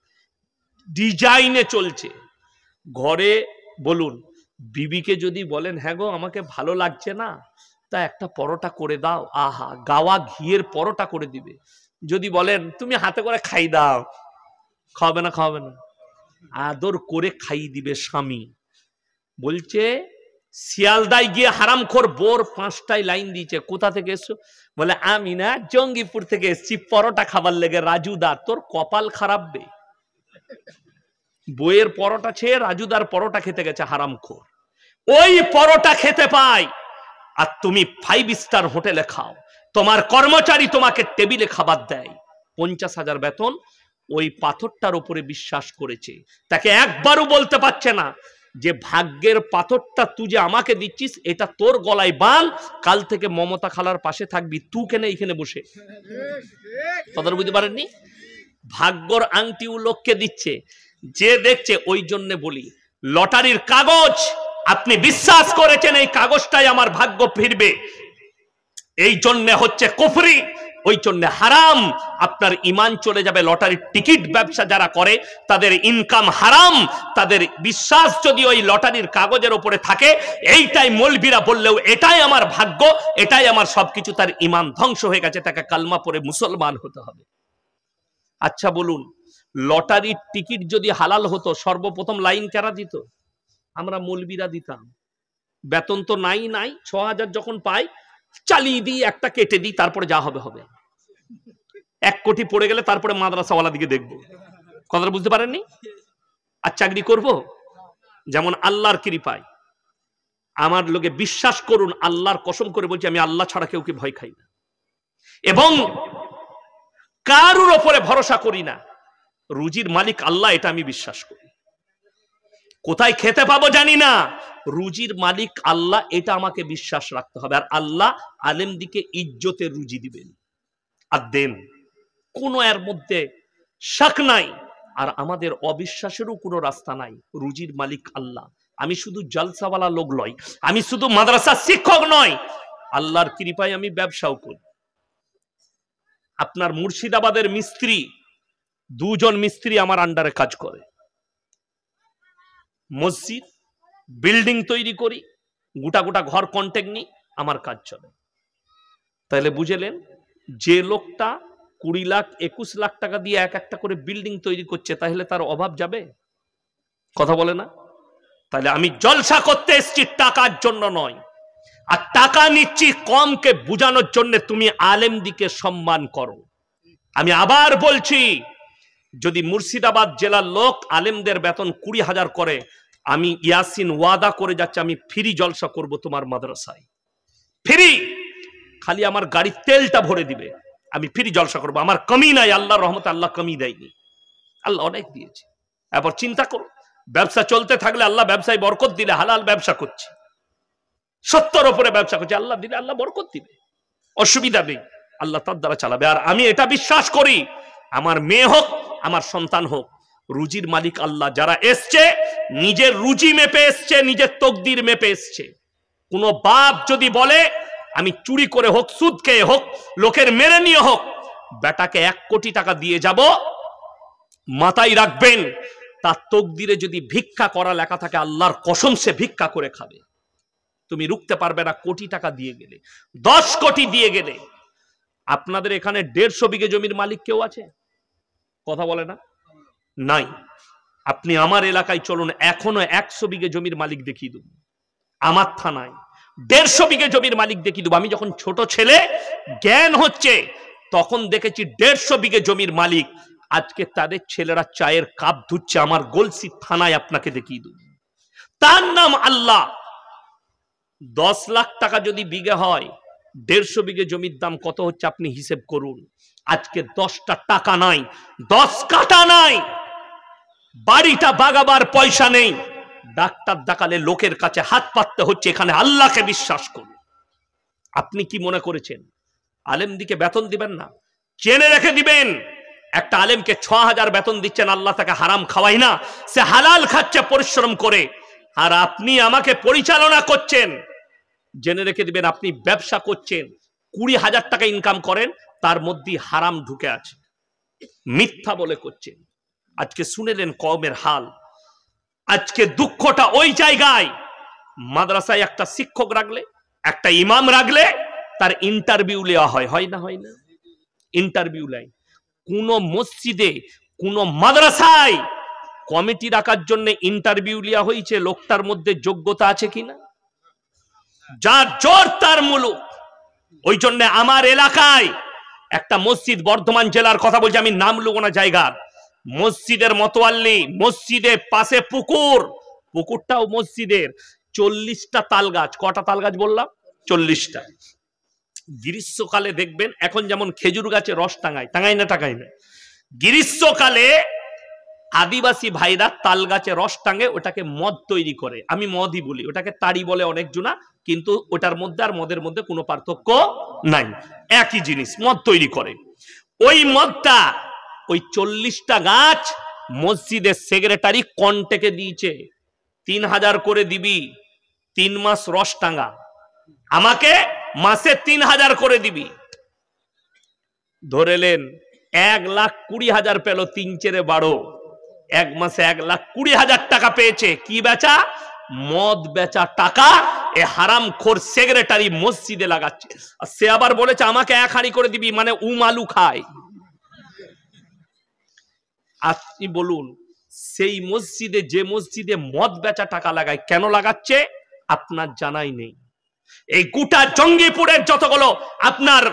ডিজাইনে চলছে। ঘরে বলুন, বিবিকে যদি বলেন হ্যাঁ গো আমাকে ভালো লাগছে না, তা একটা পরোটা করে দাও, আহা, গাওয়া ঘিয়ের পরোটা করে দিবে। যদি বলেন তুমি হাতে করে খাই দাও, খাওয়াবে না? খাওয়াবে না, আদর করে খাইয়ে দিবে স্বামী। বলছে শিয়ালদায় গিয়ে হারামখোর বোর 5টায় লাইন দিয়েছে, কোথা থেকে এসছো? বলে আমি না জঙ্গিপুর থেকে এসছি পরোটা খাবার লেগে। রাজুদার তোর কপাল খারাপ বে, বইয়ের পরোটা ছেড়ে রাজুদার পরোটা খেতে গেছে হারামখোর। ওই পরোটা খেতে পায়, আর তুমি 5 স্টার হোটেলে খাও, তোমার কর্মচারী তোমাকে টেবিলে খাবার দেয়, 50,000 বেতন। ওই পাথরটার উপরে বিশ্বাস করেছে, তাকে একবারও বলতে পারছে না যে ভাগ্যের পাথরটা তুই যে আমাকে দিচ্ছিস এটা তোর গলায় বাঁধ, কাল থেকে মমতা খালার পাশে থাকবি, তুই কেন এখানে বসে? কথা বুঝতে পারেননি? ভাগ্যর আংটি ও লোককে দিচ্ছে, যে দেখছে। ওই জন্য বলি, লটারির কাগজ আপনি বিশ্বাস করেছেন এই কাগজটাই আমার ভাগ্য ফিরবে, এই জন্য হচ্ছে কুফরি, ওই জন্য হারাম, আপনার ঈমান চলে যাবে। লটারির টিকিট ব্যবসা যারা করে তাদের ইনকাম হারাম, তাদের বিশ্বাস যদি ওই লটারির কাগজের উপরে থাকে, এইটাই মৌলবীরা বললেও এটাই আমার ভাগ্য, এটাই আমার সবকিছু, তার ঈমান ধ্বংস হয়ে গেছে, তাকে কালমা পড়ে মুসলমান হতে হবে। আচ্ছা বলুন, লটারির টিকিট যদি হালাল হতো, সর্বপ্রথম লাইন কারা দিত? আমরা মৌলবীরা দিতাম। বেতন তো নাই 6,000 যখন পাই চালিয়ে দিই, একটা কেটে দিই, তারপরে যা হবে হবে। 1 কোটি পড়ে গেলে তারপরে মাদ্রাসাওয়ালা দিকে দেখবো। কথাটা বুঝতে পারেননি? আর চাকরি করব? যেমন আল্লাহর কৃপায় আমার লোকে, বিশ্বাস করুন, আল্লাহর কসম করে বলছি, আমি আল্লাহ ছাড়া কেউকে ভয় খাই না এবং কারুর ওপরে ভরসা করি না। রুজির মালিক আল্লাহ, এটা আমি বিশ্বাস করি। কোথায় খেতে পাবো জানি না, রুজির মালিক আল্লাহ, এটা আমাকে বিশ্বাস রাখতে হবে। আর আল্লাহ আলেম দিকে ইজ্জতের রুজি দিবেন, আর দেন। কোনো এর মধ্যে শাক নাই। আর আমাদের অবিশ্বাসেরও কোনো রাস্তা নাই। রুজির মালিক আল্লাহ। আমি শুধু জলসাওয়ালা লোক নয়, আমি শুধু মাদ্রাসার শিক্ষক নয়, আল্লাহর কৃপায় আমি ব্যবসাও করি। আপনার মুর্শিদাবাদের মিস্ত্রি, দুজন মিস্ত্রি আমার আন্ডারে কাজ করে। মসজিদ বিল্ডিং তৈরি করি, গোটা গোটা ঘর কন্ট্যাক্ট নিই, আমার কাজ চলে। তাহলে বুঝলেন, যে লোকটা 20 লাখ 21 লাখ টাকা দিয়ে এক একটা করে বিল্ডিং তৈরি করছে, তাহলে তার অভাব যাবে? কথা বলে না? তাহলে আমি জলসা করতে এসেছি, টাকার জন্য নয়। আর টাকা নিচ্ছি কমকে বুঝানোর জন্য, তুমি আলেম দিকে সম্মান করো। আমি আবার বলছি, যদি মুর্শিদাবাদ জেলার লোক আলেমদের বেতন 20,000 করে, আমি ইয়াসিন ওয়াদা করে যাচ্ছি, আমি ফ্রি জলসা করব তোমার মাদ্রাসায়, ফ্রি। খালি আমার গাড়ির তেলটা ভরে দিবে, আমি ফ্রি জলসা করবো। আমার কমি নাই, আল্লাহর রহমতে আল্লাহ কমি দেয়নি, আল্লাহ অনেক দিয়েছে। এবার চিন্তা করো, ব্যবসা চলতে থাকলে আল্লাহ ব্যবসায় বরকত দিলে, হালাল ব্যবসা করছি, সত্যর উপরে ব্যবসা করছি, আল্লাহ দিলে আল্লাহ বরকত দিবে, অসুবিধা নেই, আল্লাহ তার দ্বারা চালাবে। আর আমি এটা বিশ্বাস করি, আমার মেয়ে হোক, আমার সন্তান হোক, রুজির মালিক আল্লাহ। যারা এসছে নিজের রুজি মেপে এসছে, নিজের তকদির মেপে এসছে। কোন বাপ যদি বলে আমি চুরি করে হোক, সুদ খেয়ে হোক, লোকের মেরে নিয়ে হোক, বেটাকে 1 কোটি টাকা দিয়ে যাব, মাথায় রাখবেন, তার তকদিরে যদি ভিক্ষা করা লেখা থাকে, আল্লাহর কসম সে ভিক্ষা করে খাবে। তুমি রুখতে পারবে না। কোটি টাকা দিয়ে গেলে, 10 কোটি দিয়ে গেলে। আপনাদের এখানে 150 বিঘে জমির মালিক কেউ আছে? কথা বলে না? নাই। আপনি আমার এলাকায় চলুন, এখনো 100 বিঘে জমির মালিক দেখিয়ে দেব। আমার থানায় 150 বিঘে জমির মালিক দেখিয়ে দেব। আমি যখন ছোট ছেলে, জ্ঞান হচ্ছে, তখন দেখেছি 150 বিঘে জমির মালিক। আজকে তাদের ছেলেরা চায়ের কাপ ধুচ্ছে, আমার গলসি থানায় আপনাকে দেখিয়ে দেব। তার নাম আল্লাহ। 10 লাখ টাকা যদি বিঘে হয়, 150 বিঘে জমির দাম কত হচ্ছে আপনি হিসেব করুন। আজকে 10টা টাকা নাই, 10 কাটা নাই, বাড়িটা বাগাবার পয়সা নেই, ডাক্তার দেখালে লোকের কাছে হাত পাততে হচ্ছে। এখানে আল্লাহকে বিশ্বাস করুন। আপনি কি মনে করেছেন আলেম দিকে বেতন দিবেন না? জেনে রেখে দিবেন, একটা আলেমকে 6000 বেতন দিচ্ছেন, আল্লাহ তাকে হারাম খাওয়াই না, সে হালাল খাচ্ছে পরিশ্রম করে। আর আপনি আমাকে পরিচালনা করছেন, জেনে রেখে দিবেন, আপনি ব্যবসা করছেন, 20,000 টাকা ইনকাম করেন, তার মধ্যে হারাম ঢুকে আছে, মিথ্যা বলে করছেন। আজকে শুনেলেন কওমের হাল। আজকে দুঃখটা ওই জায়গায়, মাদ্রাসায় একটা শিক্ষক রাখলে, একটা ইমাম রাখলে, তার ইন্টারভিউ নেওয়া হয়, হয় না? হয় না? ইন্টারভিউ নেয়। কোন মসজিদে, কোন মাদ্রাসায় কমিটি রাখার জন্য ইন্টারভিউ নেওয়া হয়েছে, লোকটার মধ্যে যোগ্যতা আছে কিনা? যার জোর তার মুলুক। ওই জন্য আমার এলাকায় একটা মসজিদ, বর্ধমান জেলার কথা বলছি, আমি নাম লুবো না জায়গার, মসজিদের মতোয়াল্লি, মসজিদের পাশে পুকুর, পুকুরটাও মসজিদের, 40টা তাল গাছ। কটা তাল গাছ বললাম? 40টা। গ্রীষ্মকালে দেখবেন, এখন যেমন খেজুর গাছে রস টাঙায়, টাঙায় না? টাঙায় না। গ্রীষ্মকালে আদিবাসী ভাইরা তাল গাছে রস টাঙে, ওটাকে মদ তৈরি করে। আমি মদই বলি, ওটাকে তাড়ি বলে অনেক জনা, কিন্তু ওটার মধ্যে আর মদের মধ্যে কোনো পার্থক্য নাই, একই জিনিস, মদ তৈরি করে। ওই মদটা, ওই 40টা গাছ মসজিদের সেক্রেটারি কন্টেকে দিয়েছে, 3000 করে দিবি, 3 মাস রস টাঙা, আমাকে মাসে 3000 করে দিবি। ধরেলেন 1,20,000 পেল, 3×4 = 1 মাসে 1,20,000 টাকা পেয়েছে। কি বেচা? মদ বেচা টাকা এ হারামখোর সেক্রেটারি মসজিদে লাগাচ্ছে। আর সে আবার বলেছে আমাকে 1 হাঁড়ি করে দিবি, মানে আলু খায়। আপনি বলুন, সেই মসজিদে, যে মসজিদে মদ বেচা টাকা লাগায়, কেন লাগাচ্ছে আপনার জানাই নেই। এই গোটা জঙ্গিপুরের যতগুলো, আপনার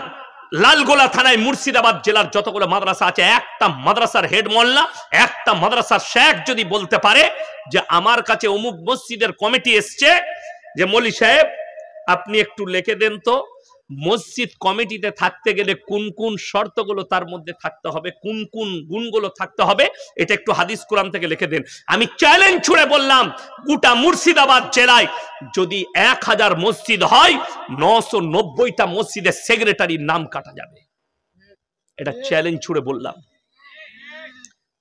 লালগোলা থানায় মুর্শিদাবাদ জেলার যতগুলো মাদ্রাসা আছে, একটা মাদ্রাসার হেড মোল্লা, একটা মাদ্রাসার শেখ যদি বলতে পারে যে আমার কাছে অমুক মসজিদের কমিটি এসছে, যে মৌলী সাহেব আপনি একটু লিখে দেন তো, মসজিদ কমিটিতে থাকতে গেলে কোন কোন শর্তগুলো তার মধ্যে থাকতে হবে, কোন কোন গুণগুলো থাকতে হবে, এটা একটু হাদিস কোরআন থেকে লিখে দেন। আমি চ্যালেঞ্জ ছুড়ে বললাম, গোটা মুর্শিদাবাদ জেলায় যদি 1000 মসজিদ হয়, 990টা মসজিদের সেক্রেটারির নাম কাটা যাবে। এটা চ্যালেঞ্জ ছুড়ে বললাম।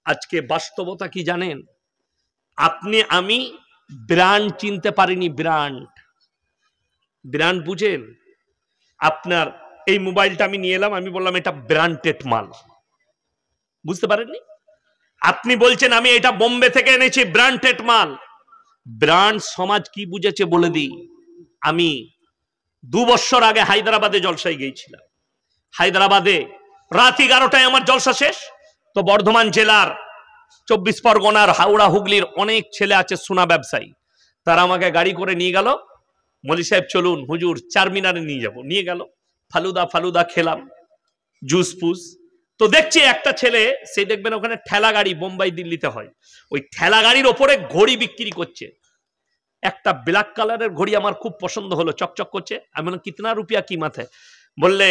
আজকে বাস্তবতা কি জানেন? আপনি আমি ব্র্যান্ড চিনতে পারিনি। ব্র্যান্ড বুঝেন? আপনার এই মোবাইলটা আমি নিয়ে এলাম, আমি বললাম এটা ব্র্যান্ডেড মাল, বুঝতে পারেননি? আপনি বলছেন আমি এটা বোম্বে থেকে এনেছি, ব্র্যান্ডেড মাল। ব্র্যান্ড সমাজ কি বুঝেছে বলে দিই। আমি 2 বছর আগে হায়দ্রাবাদে জলসায় গিয়েছিলাম। হায়দ্রাবাদে রাত 11টায় আমার জলসা শেষ। তো বর্ধমান জেলার 24 পরগনার হাওড়া হুগলির অনেক ছেলে আছে সোনা ব্যবসায়ী, তারা আমাকে গাড়ি করে নিয়ে গেল। মলি সাহেব চলুন হুজুর চারমিনারে নিয়ে যাব, নিয়ে গেল। ফালুদা খেলাম, জুস ফুস। তো দেখছি একটা ছেলে, সে দেখবেন ওখানে ঠেলা গাড়ি, বোম্বাই দিল্লিতে হয়, ওই ঠেলা গাড়ির ওপরে ঘড়ি বিক্রি করছে। একটা ব্ল্যাক কালারের ঘড়ি আমার খুব পছন্দ হলো, চকচক করছে। আমি বললাম কিতনা রুপিয়া कीमत है? বললে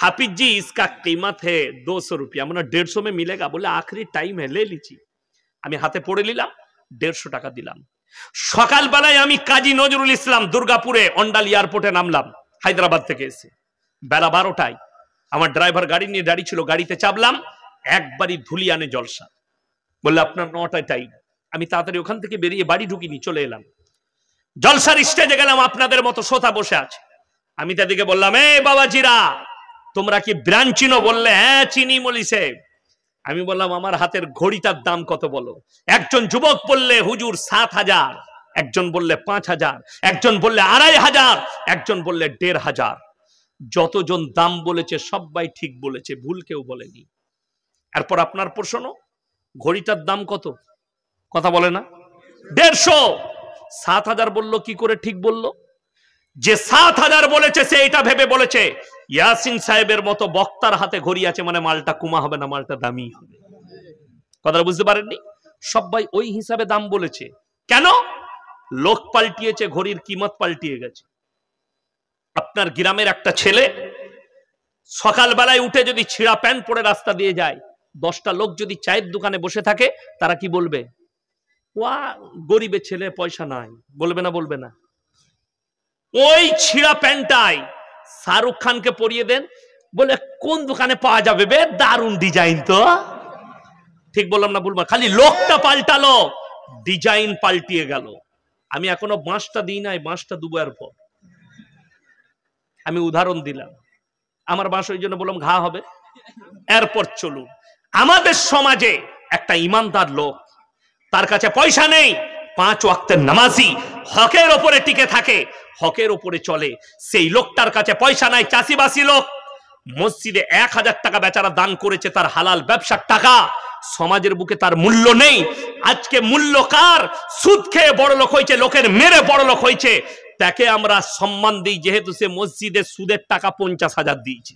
हाफिज जी इसका कीमत है 200 रुपया। মানে 150 में मिलेगा। বলে আখরি টাইম है, ले लीजिए। আমি হাতে পড়ে নিলাম, 150 টাকা দিলাম। সকালবেলায় আমি কাজী নজরুল ইসলাম দুর্গাপুরে অন্ডাল এয়ারপোর্টে নামলাম হায়দ্রাবাদ থেকে এসে। বেলা 12টায় আমার ড্রাইভার গাড়ি নিয়ে দাঁড়িয়ে ছিল, গাড়িতে চাপলাম, একবারই ধুলিয়ানে জলসা। বললে আপনার 9টায় টাইম। আমি তাড়াতাড়ি ওখান থেকে বেরিয়ে বাড়ি ঢুকিনি, চলে এলাম। জলসার স্টেজে গেলাম, আপনাদের মতো শ্রোতা বসে আছে। আমি তাদেরকে বললাম, এ বাবাজিরা তোমরা কি ব্র্যান্ড চিনো? বললে হ্যাঁ চিনি মলি সাহেব। আমি বললাম আমার হাতের ঘড়িটার দাম কত বলো। একজন যুবক বললে হুজুর 7,000, একজন বললে 5,000, একজন বললে 2,500, একজন বললে 1,500। যতজন দাম বলেছে সবাই ঠিক বলেছে, ভুল কেউ বলেনি। এরপর আপনার প্রশ্ন, ঘড়িটার দাম কত? কথা বলে না? 150। 7,000 বললো, কি করে ঠিক বললো? যে 7,000 বলেছে সে এটা ভেবে বলেছে ইয়াসিন সাহেবের মতো বক্তার হাতে ঘড়ি আছে, মানে মালটা কুমা হবে না, মালটা দামি হবে। কথাটা বুঝতে পারেননি? সবাই ওই হিসাবে দাম বলেছে। কেন? লোক পাল্টিয়েছে, ঘড়ির কিমত পাল্টিয়ে গেছে। আপনার গ্রামের একটা ছেলে সকালবেলায় উঠে যদি ছিঁড়া প্যান্ট পরে রাস্তা দিয়ে যায়, 10টা লোক যদি চায়ের দোকানে বসে থাকে, তারা কি বলবে? ওয়া গরিবের ছেলে, পয়সা নাই। বলবে না? বলবে না? ওই ছিঁড়া প্যান্টটাই শাহরুখ খানকে পরিয়ে দেন, বলে কোন দোকানে পাওয়া যাবে বে, দারুণ ডিজাইন তো। ঠিক বললাম না? বলবো। খালি লোকটা পাল্টালো, ডিজাইন পাল্টিয়ে গেল। আমি এখনো বাঁশটা দিই নাই, বাঁশটা দুবার পর আমি উদাহরণ দিলাম। আমার বাঁশ ওই জন্য বললাম ঘা হবে। এরপর চলুন, আমাদের সমাজে একটা ইমানদার লোক, তার কাছে পয়সা নেই, 5 ওয়াক্তের নামাজি, হকের ওপরে টিকে থাকে, হকের ওপরে চলে, সেই লোকটার কাছে পয়সা নাই, চাষিবাসী লোক, মসজিদে 1000 টাকা বেচারা দান করেছে, তার হালাল ব্যবসার টাকা। সমাজের বুকে তার মূল্য নেই। আজকে মূল্য কার? সুদ খেয়ে বড় লোক হয়েছে, লোকের মেরে বড় লোক হয়েছে, তাকে আমরা সম্মান দিই, যেহেতু সে মসজিদে সুদের টাকা 50,000 দিয়েছে।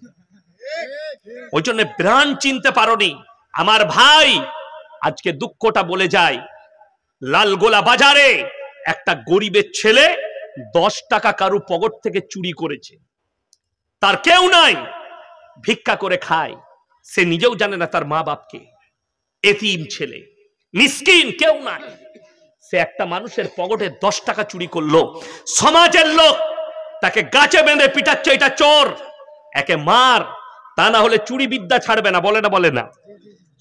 ওই জন্য ব্র্যান্ড চিনতে পারোনি। আমার ভাই, আজকে দুঃখটা বলে যায়, লালগোলা বাজারে একটা গরিবের ছেলে 10 টাকা কারু পকেট থেকে চুরি করেছে, তার কেউ নাই, ভিক্ষা করে খায়, সে নিজেও জানে না তার মা বাপকে, এতিম ছেলে, মিসকিন, কেউ নাই। সে একটা মানুষের পকেটে 10 টাকা চুরি করলো, সমাজের লোক তাকে গাছে বেঁধে পিটাচ্ছে, এটা চোর, একে মার, তা না হলে চুরি বিদ্যা ছাড়বে না। বলে না? বলে না?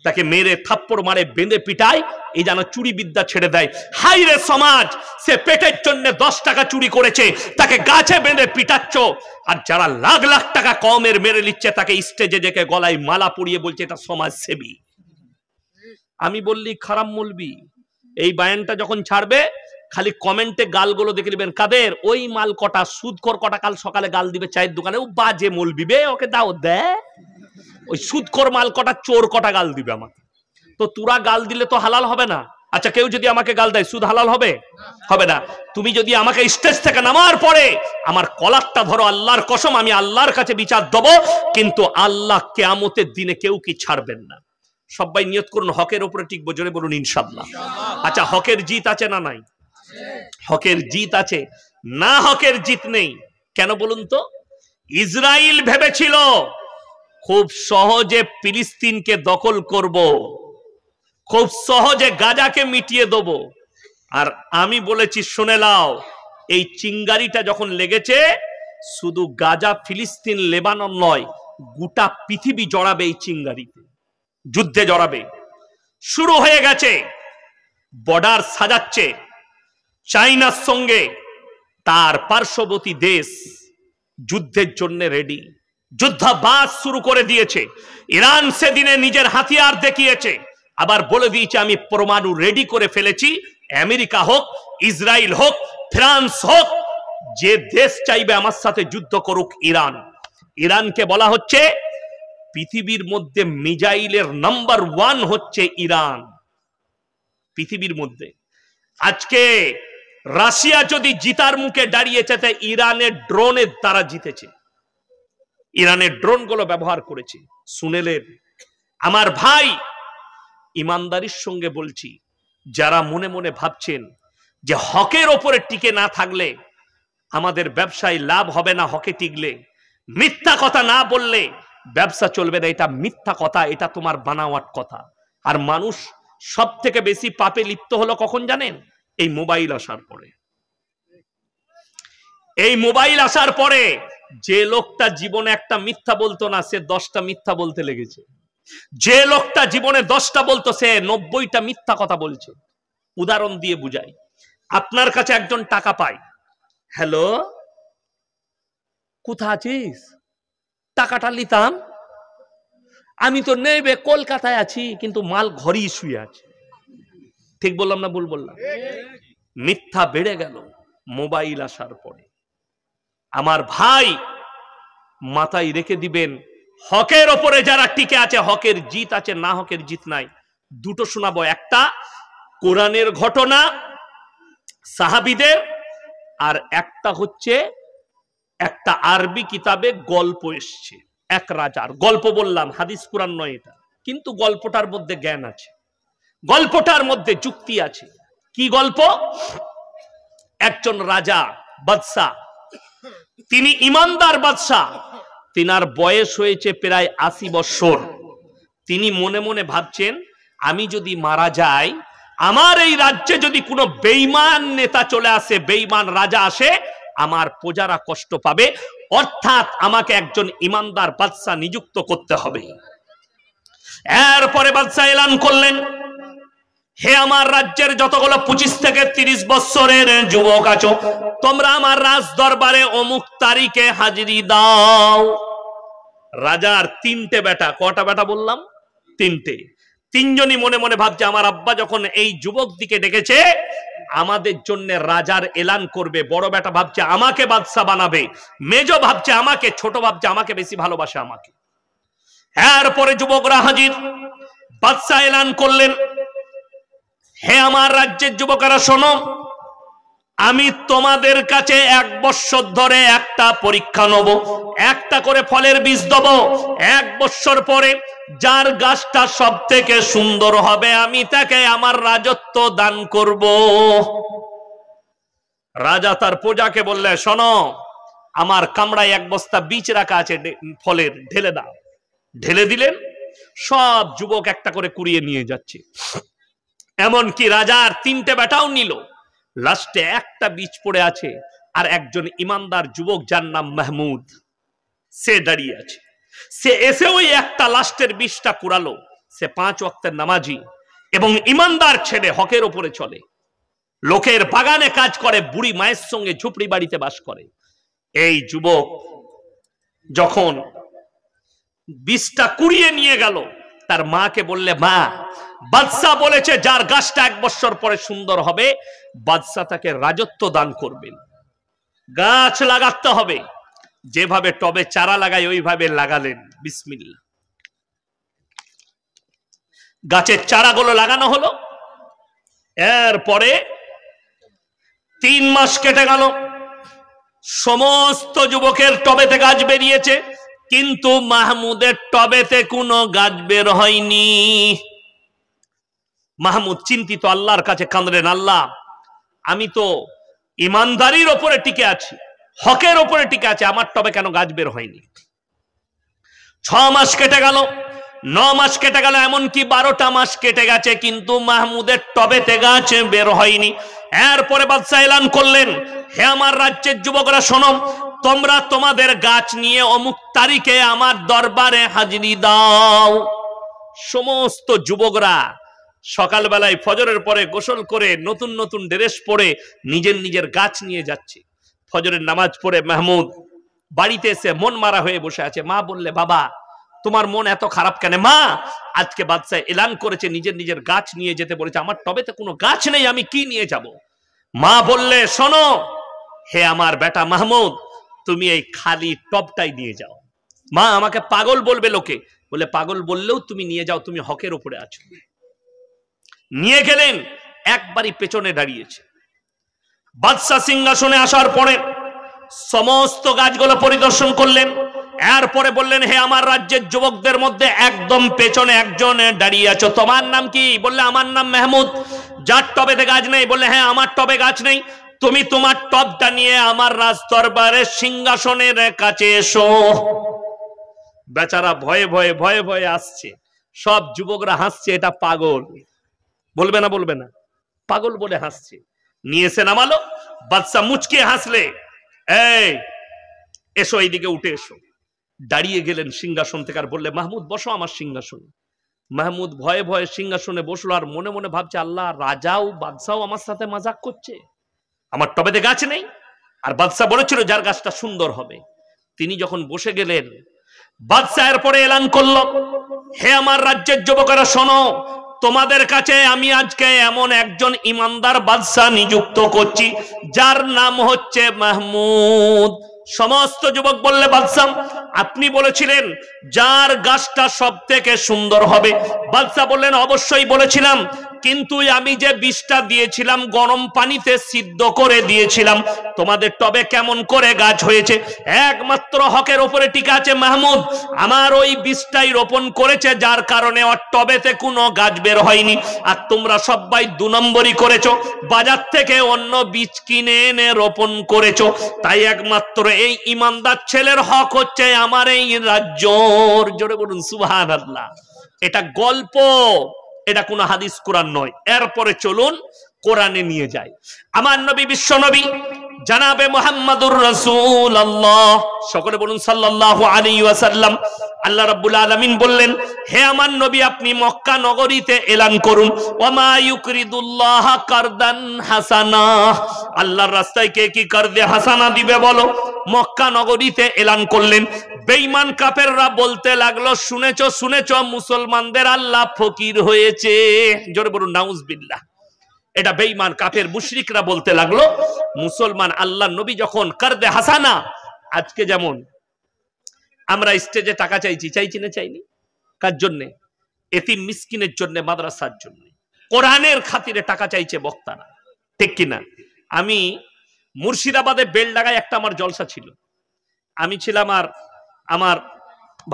তাকে মেরে থাপ্পড় মারে, বেঁধে পিটায়, এই যেন চুরি বিদ্যা ছেড়ে দেয়। হাই রে সমাজ, সে পেটের জন্য 10 টাকা চুরি করেছে, তাকে গাছে বেঁধে পিটাচ্ছ। আর যারা লাখ লাখ টাকা কমের মেরে নিচ্ছে, তাকে স্টেজে ডেকে গলায় মালা পরিয়ে বলছে এটা সমাজসেবী। আমি বললি খারাপ মৌলবি, এই বায়ানটা যখন ছাড়বে খালি কমেন্টে গালগুলো দেখে নেবেন। কাদের? ওই মাল কটা, সুদখোর কটা কাল সকালে গাল দিবে চায়ের দোকানে, ও বাজে মৌলবি বে, ওকে দাও দেয়। ওই সুদখোর মাল কটা, চোর কটা গাল দিবে আমাকে। তো তোরা গাল দিলে তো হালাল হবে না। আচ্ছা, কেউ যদি আমাকে গাল দেয়, সুদ হালাল হবে? হবে না। তুমি যদি আমাকে স্টেজ থেকে নামার পরে আমার কলারটা ধরো, আল্লাহর কসম আমি আল্লাহর কাছে বিচার দেব, কিন্তু আল্লাহ কিয়ামতের দিনে কেউ কি ছাড়বেন না। সবাই নিয়ত করুন হকের উপরে টিকবো, জোরে বলুন ইনশাআল্লাহ। আচ্ছা, হকের জিত আছে না নাই? হকের জিত আছে না, হকের জিত নেই। কেন বলুন তো? ইসরায়েল ভেবেছিল খুব সহজে ফিলিস্তিনকে দখল করব, খুব সহজে গাজাকে মিটিয়ে দেব। আর আমি বলেছি শুনে নাও, এই চিঙ্গারিটা যখন লেগেছে, শুধু গাজা, ফিলিস্তিন, লেবানন নয়, গোটা পৃথিবী জড়াবে এই চিঙ্গারিতে, যুদ্ধে জড়াবে। শুরু হয়ে গেছে, বর্ডার সাজাচ্ছে চাইনার সঙ্গে, তার পার্শ্ববর্তী দেশ যুদ্ধের জন্য রেডি, যুদ্ধাভ্যাস শুরু করে দিয়েছে। ইরান সেদিনে নিজের হাতিয়ার দেখিয়েছে, আবার বলে দিয়েছে আমি পরমাণু রেডি করে ফেলেছি। আমেরিকা হোক, ইসরায়েল হোক, ফ্রান্স হোক, যে দেশ চাইবে আমার সাথে যুদ্ধ করুক ইরান। ইরানকে বলা হচ্ছে পৃথিবীর মধ্যে মিসাইলের নাম্বার 1 হচ্ছে ইরান পৃথিবীর মধ্যে। আজকে রাশিয়া যদি জিতার মুখে দাঁড়িয়েছে, তাই ইরানের ড্রোনের দ্বারা জিতেছে, ইরানের ড্রোন গুলো ব্যবহার করেছে। শুনেলেন আমার ভাই, ইমানদারির সঙ্গে বলছি, যারা মনে মনে ভাবছেন যে হকের ওপরে টিকে না থাকলে আমাদের ব্যবসায় লাভ হবে না, হকে টিকলে, মিথ্যা কথা না বললে ব্যবসা চলবে না, এটা মিথ্যা কথা, এটা তোমার বানাওয়াট কথা। আর মানুষ সব থেকে বেশি পাপে লিপ্ত হলো কখন জানেন? এই মোবাইল আসার পরে। এই মোবাইল আসার পরে যে লোকটা জীবনে একটা মিথ্যা বলতো না, সে 10টা মিথ্যা বলতে লেগেছে। যে লোকটা জীবনে 10টা বলতো, সে 90টা মিথ্যা কথা বলছে। উদাহরণ দিয়ে বুঝাই। আপনার কাছে একজন টাকা পায়, হ্যালো কোথা আছিস, টাকাটা নিতাম, আমি তো নেবে কলকাতায় আছি, কিন্তু মাল ঘরেই শুয়ে আছে। ঠিক বললাম না ভুল বললাম? মিথ্যা বেড়ে গেল মোবাইল আসার পরে। আমার ভাই, মাথায় রেখে দিবেন, হকের ওপরে যারা টিকে আছে, হকের জিত আছে, না হকের জিত নাই। দুটো শোনাবো, একটা কোরআনের ঘটনা সাহাবীদের, আর একটা হচ্ছে একটা আরবি কিতাবে গল্প এসছে, এক রাজার গল্প। বললাম হাদিস কুরআন নয় এটা, কিন্তু গল্পটার মধ্যে জ্ঞান আছে, গল্পটার মধ্যে যুক্তি আছে। কি গল্প? একজন রাজা বাদশা, তিনি ইমানদার বাদশা, তিনার বয়স হয়েছে প্রায় 80 বছর। তিনি মনে মনে ভাবছেন, আমি যদি মারা যাই, আমার এই রাজ্যে যদি কোনো বেঈমান নেতা চলে আসে, বেঈমান রাজা আসে, আমার প্রজারা কষ্ট পাবে, অর্থাৎ আমাকে একজন ইমানদার বাদশা নিযুক্ত করতে হবে। এরপরে বাদশা এলান করলেন, হে আমার রাজ্যের যতগুলো 25 থেকে 30 বছরের যুবক আছো, তোমরা আমার রাজ দরবারে অমুক তারিখে হাজিরি দাও। রাজার 3টে বেটা, কটা বেটা বললাম? 3টে। 3জনই মনে মনে ভাবছে, আমার আব্বা যখন এই যুবক দিকে ডেকেছে, আমাদের জন্য রাজার এলান করবে। বড় বেটা ভাবছে আমাকে বাদশা বানাবে, মেজো ভাবছে আমাকে, ছোট ভাবছে আমাকে বেশি ভালোবাসে আমাকে। এরপরে যুবকরা হাজির, বাদশা এলান করলেন, হে আমার রাজ্যের যুবকেরা শোনো, আমি তোমাদের কাছে 1 বছর ধরে একটা পরীক্ষা নেব, একটা করে ফলের বীজ দেব। 1 বছর পরে যার গাছটা সব থেকে সুন্দর হবে, আমি তাকে আমার রাজত্ব দান করব। রাজা তার প্রজাকে বললে, শোনো, আমার কামড়ায় 1 বস্তা বীজ রাখা আছে ফলের, ঢেলে দাও। ঢেলে দিলেন, সব যুবক একটা করে কুড়িয়ে নিয়ে যাচ্ছে। এমনকি রাজার 3টে বেটাও নিল। লাস্টে একটা বীজ পড়ে আছে, আর একজন ইমানদার যুবক যার নাম মাহমুদ, সে দাঁড়িয়ে আছে। সে এসে ওই একটা লাস্টের বীজটা কুড়ালো। সে 5 ওয়াক্তের নামাজি এবং ইমানদার ছেলে, হকের ওপরে চলে, লোকের বাগানে কাজ করে, বুড়ি মায়ের সঙ্গে ঝুপড়ি বাড়িতে বাস করে। এই যুবক যখন বীজটা কুড়িয়ে নিয়ে গেল, তার মাকে বললে, মা, বাদশা বলেছে যার গাছটা 1 বছর পরে সুন্দর হবে, বাদশা তাকে রাজত্ব দান করবেন। গাছ লাগাতে হবে, যেভাবে টবে চারা লাগায় ওইভাবে লাগালেন। বিসমিল্লাহ, গাছের চারাগুলো লাগানো হলো। এরপরে 3 মাস কেটে গেল, সমস্ত যুবকের টবেতে গাছ বেরিয়েছে, কিন্তু মাহমুদের টবেতে কোনো গাছ বের হয়নি। মাহমুদ চিন্তিত, আল্লাহর কাছে কাঁদলেন, আল্লাহ, আমি তো ইমানদারির ওপরে টিকে আছি, হকের ওপরে টিকে আছে, আমার টবে কেন গাছ বের হয়নি? 6 মাস কেটে গেল, 9 মাস কেটে গেল, এমনকি 12টা মাস কেটে গেছে, কিন্তু মাহমুদের টবেতে গাছ বের হয়নি। এরপরে বাদশা এলান করলেন, হে আমার রাজ্যের যুবকরা শোনো, তোমরা তোমাদের গাছ নিয়ে অমুক তারিখে আমার দরবারে হাজিরি দাও। সমস্ত যুবকরা সকালবেলায় ফজরের পরে গোসল করে নতুন নতুন ড্রেস পরে নিজের নিজের গাছ নিয়ে যাচ্ছে। ফজরের নামাজ পড়ে মাহমুদ বাড়িতে এসে মন মারা হয়ে বসে আছে। মা বললে, বাবা তোমার মন এত খারাপ কেন? মা, আজকে বাদশা এলান করেছে নিজের নিজের গাছ নিয়ে যেতে বলেছে, আমার টবেতে কোনো গাছ নেই, আমি কি নিয়ে যাব? মা বললে, শোনো হে আমার বেটা মাহমুদ, তুমি এই খালি টবটাই নিয়ে যাও। মা, আমাকে পাগল বলবে লোকে। বলে, পাগল বললেও তুমি নিয়ে যাও, তুমি হকের উপরে আছো। নিয়ে গেলেন, একবারই পেছনে দাঁড়িয়েছে। বাদশা সিংহাসনে আসার পরে সমস্ত গাছগুলো পরিদর্শন করলেন। এরপরে বললেন, হে আমার রাজ্যের যুবকদের মধ্যে একদম পেছনে একজন দাঁড়িয়ে আছো, তোমার নাম কি? বললে, আমার নাম মাহমুদ। যার টবেতে গাছ নেই? বললে, হ্যাঁ আমার টবে গাছ নেই। তুমি তোমার টবটা নিয়ে আমার রাজ দরবারের সিংহাসনের কাছে এসো। বেচারা ভয়ে ভয়ে ভয়ে ভয়ে আসছে। সব যুবকরা হাসছে, এটা পাগল। বলবে না বলবে না, পাগল বলে হাসছে। নিয়ে এসে নামালো। বাদশা মুচকে হাসলে, এই এসো, এইদিকে উঠে এসো। দাঁড়িয়ে গেলেন সিংহাসন থেকে আর বললে, মাহমুদ বসো আমার সিংহাসনে। মাহমুদ ভয়ে ভয়ে সিংহাসনে বসলো আর মনে মনে ভাবছে, আল্লাহ, রাজাও বাদশাও আমার সাথে মজাক করছে, আমার টবেতে গাছ নেই। আর বাদশা বলেছিল যার গাছটা সুন্দর হবে। তিনি যখন বসে গেলেন, বাদশা এরপরে এলান করলো, হে আমার রাজ্যের যুবকেরা শোনো, তোমাদের কাছে আমি আজকে এমন একজন ইমানদার বাদশা নিযুক্ত করছি যার নাম হচ্ছে মাহমুদ। সমস্ত যুবক বললে, বাদশা আপনি বলেছিলেন যার গাছটা সব থেকে সুন্দর হবে। বাদশা বললেন, অবশ্যই বলেছিলাম, কিন্তু আমি যে বিষটা দিয়েছিলাম গরম পানিতে সিদ্ধ করে দিয়েছিলাম, তোমাদের টবে কেমন করে গাছ হয়েছে? একমাত্র হকের উপরে টিকে আছে মাহমুদ, আমার ওই বিষটাই রোপণ করেছে, যার কারণে ওর টবেতে কোনো গাছ বের হয়নি। আর তোমরা সবাই 2 নম্বরই করেছো, বাজার থেকে অন্য বীজ কিনে এনে রোপণ করেছো। তাই একমাত্র এই ইমানদার ছেলের হক হচ্ছে আমার এই রাজ্যর। জোরে বলুন সুবহানাল্লাহ। এটা গল্প, এটা কোনো হাদিস কোরআন নয়। এরপরে চলুন কোরআনে নিয়ে যাই। আমার নবী, বিশ্ব নবী জানাবে মুহাম্মাদুর রাসূলুল্লাহ, সকলে বলুন সাল্লাল্লাহু আলাইহি ওয়াসাল্লাম। আল্লাহ রাব্বুল আলামিন বললেন, হে আমার নবী আপনি মক্কা নগরীতে এলান করুন, ওয়ামা ইউকরিদুল্লাহ কারদান হাসানা, আল্লাহর রাস্তায় কে কি কারদে হাসানা দিবে বলো। মক্কা নগরীতে এলান করলেন। বেঈমান কাফেররা বলতে লাগলো, শুনেছো শুনেছো মুসলমানদের আল্লাহ ফকির হয়েছে। জোরে বলুন নাউজুবিল্লাহ। এটা বেঈমান কাফের মুশরিকরা বলতে লাগলো, মুসলমান আল্লাহ নবী যখন কারদে হাসানা, আজকে যেমন আমরা স্টেজে টাকা চাইছি, চাইছি না চাইনি? কার জন্যে? এতিম মিসকিনের জন্য, মাদ্রাসার জন্য, কোরআনের খাতিরে টাকা চাইছে বক্তারা, ঠিক কিনা? আমি মুর্শিদাবাদে বেলডাঙ্গায় একটা আমার জলসা ছিল, আমি ছিলাম আর আমার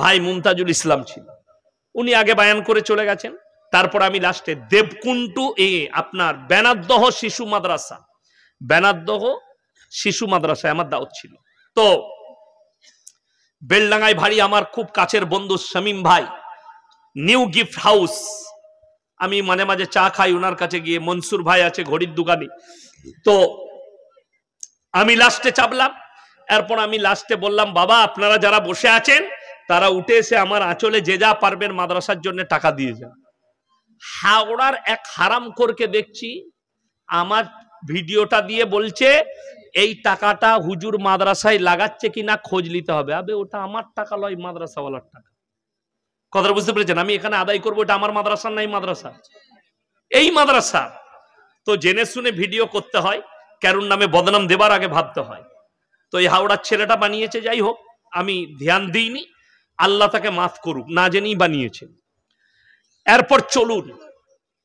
ভাই মুমতাজুল ইসলাম ছিল। উনি আগে বায়ান করে চলে গেছেন। তারপর আমি লাস্টে দেবকুন্টু আপনার বেনাদ্দহ শিশু মাদ্রাসা, বেনাদ্দহ শিশু মাদ্রাসায় আমার দাওয়াত ছিল। তো বেলডাঙ্গায় ভারী আমার খুব কাছের বন্ধু শামীম ভাই, নিউ গিফট হাউস, আমি মাঝে মাঝে চা খাই ওনার কাছে গিয়ে। মনসুর ভাই আছে ঘড়ির দোকানে। তো আমি লাস্টে চাপলাম। এরপর আমি লাস্টে বললাম, বাবা আপনারা যারা বসে আছেন তারা উঠে এসে আমার আঁচলে যে যা পারবেন মাদ্রাসার জন্য টাকা দিয়ে যান। হাওড়ার এক হারামখোরকে দেখছি আমার ভিডিওটা দিয়ে বলছে, এই টাকাটা হুজুর মাদ্রাসায় লাগাচ্ছে কিনা খোঁজ নিতে হবে। আবে ওটা আমার টাকা লয়, মাদ্রাসাওয়ালার টাকা। কথাটা বুঝতে পেরেছেন? আমি এখানে আদায় করবো, এটা আমার মাদ্রাসা নাই, মাদ্রাসা এই মাদ্রাসা। তো জেনে শুনে ভিডিও করতে হয়, কারণ নামে বদনাম দেবার আগে ভাবতে হয়। তো এই হাওড়ার ছেলেটা বানিয়েছে, যাই হোক আমি ধ্যান দিইনি, আল্লাহ তাকে মাফ করুক, না জেনেই বানিয়েছে। এরপর চলুন,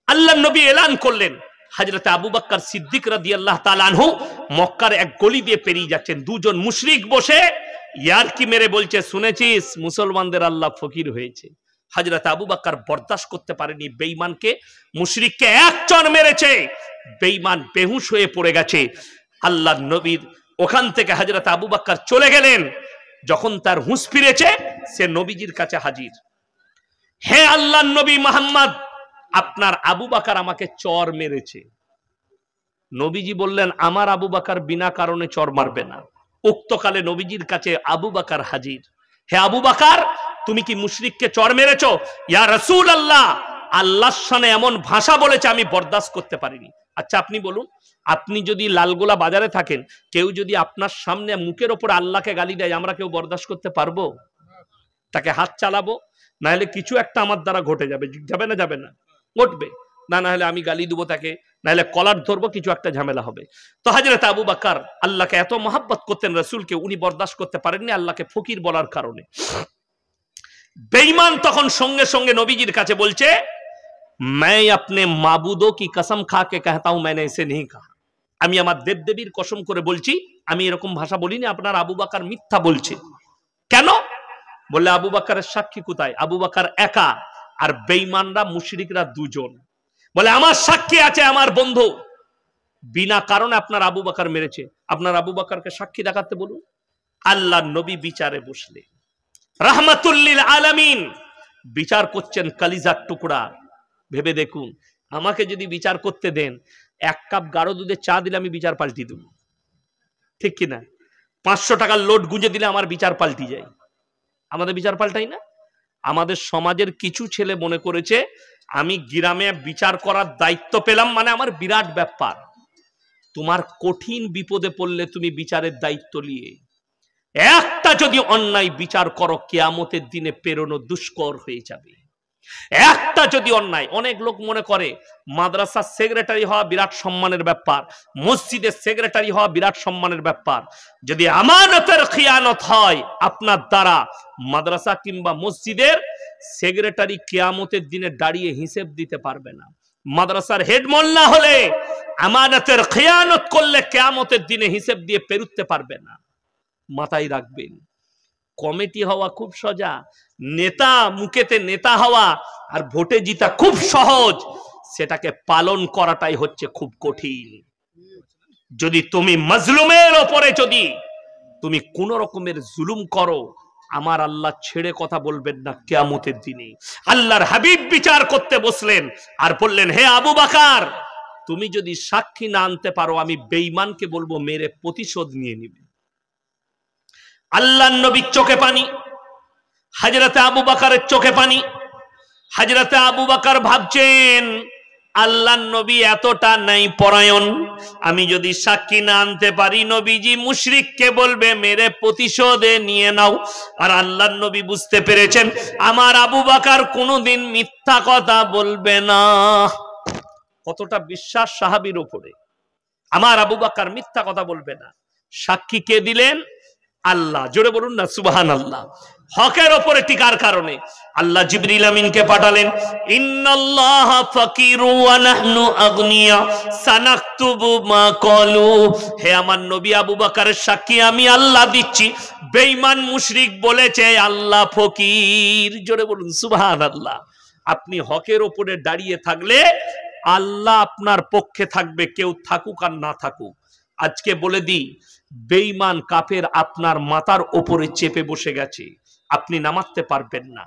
আল্লাহ নবী এলান করলেন, হযরত আবু বকর সিদ্দিক রাদিয়াল্লাহু তাআলা আনহু মক্কার এক গলি দিয়ে পেরিয়ে যাচ্ছেন। দুজন মুশরিক বসে ইয়ারকি মেরে বলছে, শুনেছিস মুসলমানদের আল্লাহ ফকির হয়েছে। হযরত আবু বকর বরদাস্ত করতে পারেনি, বেঈমানকে মুশরিককে এক চড় মেরেছে, বেঈমান বেহুশ হয়ে পড়ে গেছে। আল্লাহ নবীর ওখান থেকে হযরত আবু বকর চলে গেলেন। যখন তার হুঁশ ফিরেছে, সে নবীজির কাছে হাজির। হে আল্লাহর নবী মুহাম্মদ, আপনার আবু বকর আমাকে চর মেরেছে। নবীজি বললেন, আমার আবু বকর বিনা কারণে চর মারবে না। উক্তকালে নবীজির কাছে আবু বকর হাজির। হে আবু বকর, তুমি কি মুশরিককে চড় মেরেছো? ইয়া রাসূলুল্লাহ, আল্লাহর শানে এমন ভাষা বলেছে আমি বরদাস্ত করতে পারিনি। আচ্ছা আপনি বলুন, আপনি যদি লালগোলা বাজারে থাকেন, কেউ যদি আপনার সামনে মুখের ওপর আল্লাহকে গালি দেয়, আমরা কেউ বরদাস্ত করতে পারবো? তাকে হাত চালাবো, না হলে কিছু একটা আমার দ্বারা ঘটে যাবে। যাবে না? যাবে না? ঘটবে। না হলে আমি গালি দেবো তাকে, না হলে কলার ধরবো, কিছু একটা ঝামেলা হবে। তো হযরত আবু বকর আল্লাহকে এত মহব্বত করতেন, রাসূলকে উনি বরদাস্ত করতে পারেননি আল্লাহকে ফকির বলার কারণে। বেঈমান তখন সঙ্গে সঙ্গে নবীজির কাছে বলছে, मैं अपने माबूदों की कसम खा के कहता हूं मैंने ऐसे नहीं कहा। আমি আমার দেবদেবীর কসম করে বলছি আমি এরকম ভাষা বলিনি, আপনার আবু বকর মিথ্যা বলছে। কেন? বললে আবু বকরের সাক্ষী কোথায়? আবু বকর একা, আর বেঈমানরা মুশরিকরা দুজন। বলে আমার সাক্ষী আছে আমার বন্ধু। বিনা কারণে আপনার আবু বকর মেরেছে, আপনার আবু বকরকে সাক্ষী দেখাতে বলুন। আল্লাহর নবী বিচারে বসলে, রাহমাতুল লিল আলামিন, বিচার করছেন কলিজার টুকরা। ভেবে দেখুন, আমাকে যদি বিচার করতে দেন, এক কাপ গাঢ় দুধে চা দিলে আমি বিচার পাল্টি দেব, ঠিক কিনা? 500 টাকার লোড গুঁজে দিলে আমার বিচার পাল্টি যায়। আমাদের বিচার পাল্টাই না। আমাদের সমাজের কিছু ছেলে মনে করেছে আমি গ্রামে বিচার করার দায়িত্ব পেলাম মানে আমার বিরাট ব্যাপার। তোমার কঠিন বিপদে পড়লে তুমি বিচারের দায়িত্ব নিয়ে একটা যদি অন্যায় বিচার করো, কিয়ামতের দিনে পেরোনো দুষ্কর হয়ে যাবে। একটা যদি অন্যায়, অনেক লোক মনে করে মাদ্রাসার সেক্রেটারি হওয়া বিরাট সম্মানের ব্যাপার, মসজিদের সেক্রেটারি হওয়া বিরাট সম্মানের ব্যাপার। যদি আমানতের খিয়ানত হয় আপনার দ্বারা, মাদ্রাসা কিংবা মসজিদের সেক্রেটারি কিয়ামতের দিনে দাঁড়িয়ে হিসেব দিতে পারবে না। মাদ্রাসার হেড মোল্লা হলে আমানতের খিয়ানত করলে কিয়ামতের দিনে হিসেব দিয়ে পেরুতে পারবে না। মাথায় রাখবেন, কমিটি হওয়া খুব সোজা, নেতা মুখেতে নেতা হওয়া আর ভোটে জিতা খুব সহজ, সেটাকে পালন করাটাই হচ্ছে খুব কঠিন। যদি তুমি মাজলুমের ওপরে যদি তুমি কোন রকমের জুলুম করো, আমার আল্লাহ ছেড়ে কথা বলবেন না কিয়ামতের দিনে। আল্লাহর হাবিব বিচার করতে বসলেন আর বললেন, হে আবু বকর, তুমি যদি সাক্ষী না আনতে পারো, আমি বেঈমানকে বলবো মেরে প্রতিশোধ নিয়ে নিবে। আল্লাহর নবীর চোখে পানি, হযরতে আবু বকরের চোখে পানি। হযরতে আবু বকর ভাবছেন, আল্লাহর নবী এতটা নাই পরায়ণ, আমি যদি সাক্ষী না আনতে পারি নবীজি মুশরিককে বলবে মেরে প্রতিশোধে নিয়ে নাও। আর আল্লাহর নবী বুঝতে পেরেছেন আমার আবু বকর কোনোদিন মিথ্যা কথা বলবে না। কতটা বিশ্বাস সাহাবীর উপরে, আমার আবু বকর মিথ্যা কথা বলবে না। সাক্ষী কে দিলেন? আল্লাহ। জোরে বলুন না সুবহানাল্লাহ। হকের উপরে টিকার কারণে আল্লাহ জিবরিল আমিনকে পাঠালেন, ইন্নাল্লাহা ফাকিরু ওয়া নাহনু আগনিয়া সানাকতুবু মা ক্বালু। হে আমার নবী আবু বকরের সাক্ষী আমি আল্লাহ দিচ্ছি, বেঈমান মুশরিক বলেছে আল্লাহ ফকির। জোরে বলুন সুবহানাল্লাহ। আপনি হকের উপরে দাঁড়িয়ে থাকলে আল্লাহ আপনার পক্ষে থাকবে, কেউ থাকুক আর না থাকুক। আজকে বলে দিই, বেঈমান কাফের আপনার মাথার উপরে চেপে বসে গেছে, আপনি নামাতে পারবেন না।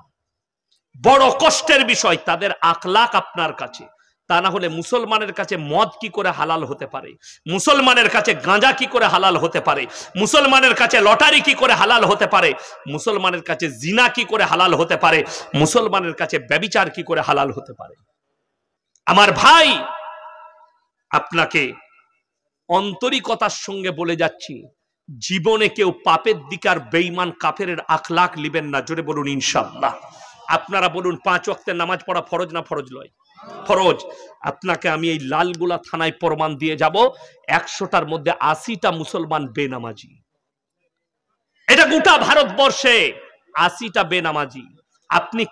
বড় কষ্টের বিষয় তাদের আখলাক আপনার কাছে। তা না হলে মুসলমানের কাছে মদ কি করে হালাল হতে পারে, মুসলমানের কাছে গাঁজা কি করে হালাল হতে পারে, মুসলমানের কাছে লটারি কি করে হালাল হতে পারে, মুসলমানের কাছে জিনা কি করে হালাল হতে পারে, মুসলমানের কাছে ব্যভিচার কি করে হালাল হতে পারে। আমার ভাই, আপনাকে অন্তরিকতার সঙ্গে বলে যাচ্ছি, জীবনে কেউ পাপের দিকে আর বেঈমান কাফেরের আখলাক লিবেন না। জোরে বলুন ইনশাআল্লাহ। আপনারা বলুন 5 ওয়াক্তের নামাজ পড়া ফরজ না ফরজ নয়? ফরজ। আপনাকে আমি এই লালগোলা থানায় প্রমাণ দিয়ে যাব, 100টার মধ্যে 80টা মুসলমান বেনামাজি। এটা গোটা ভারতবর্ষে 80টা বেনামাজি। আপনি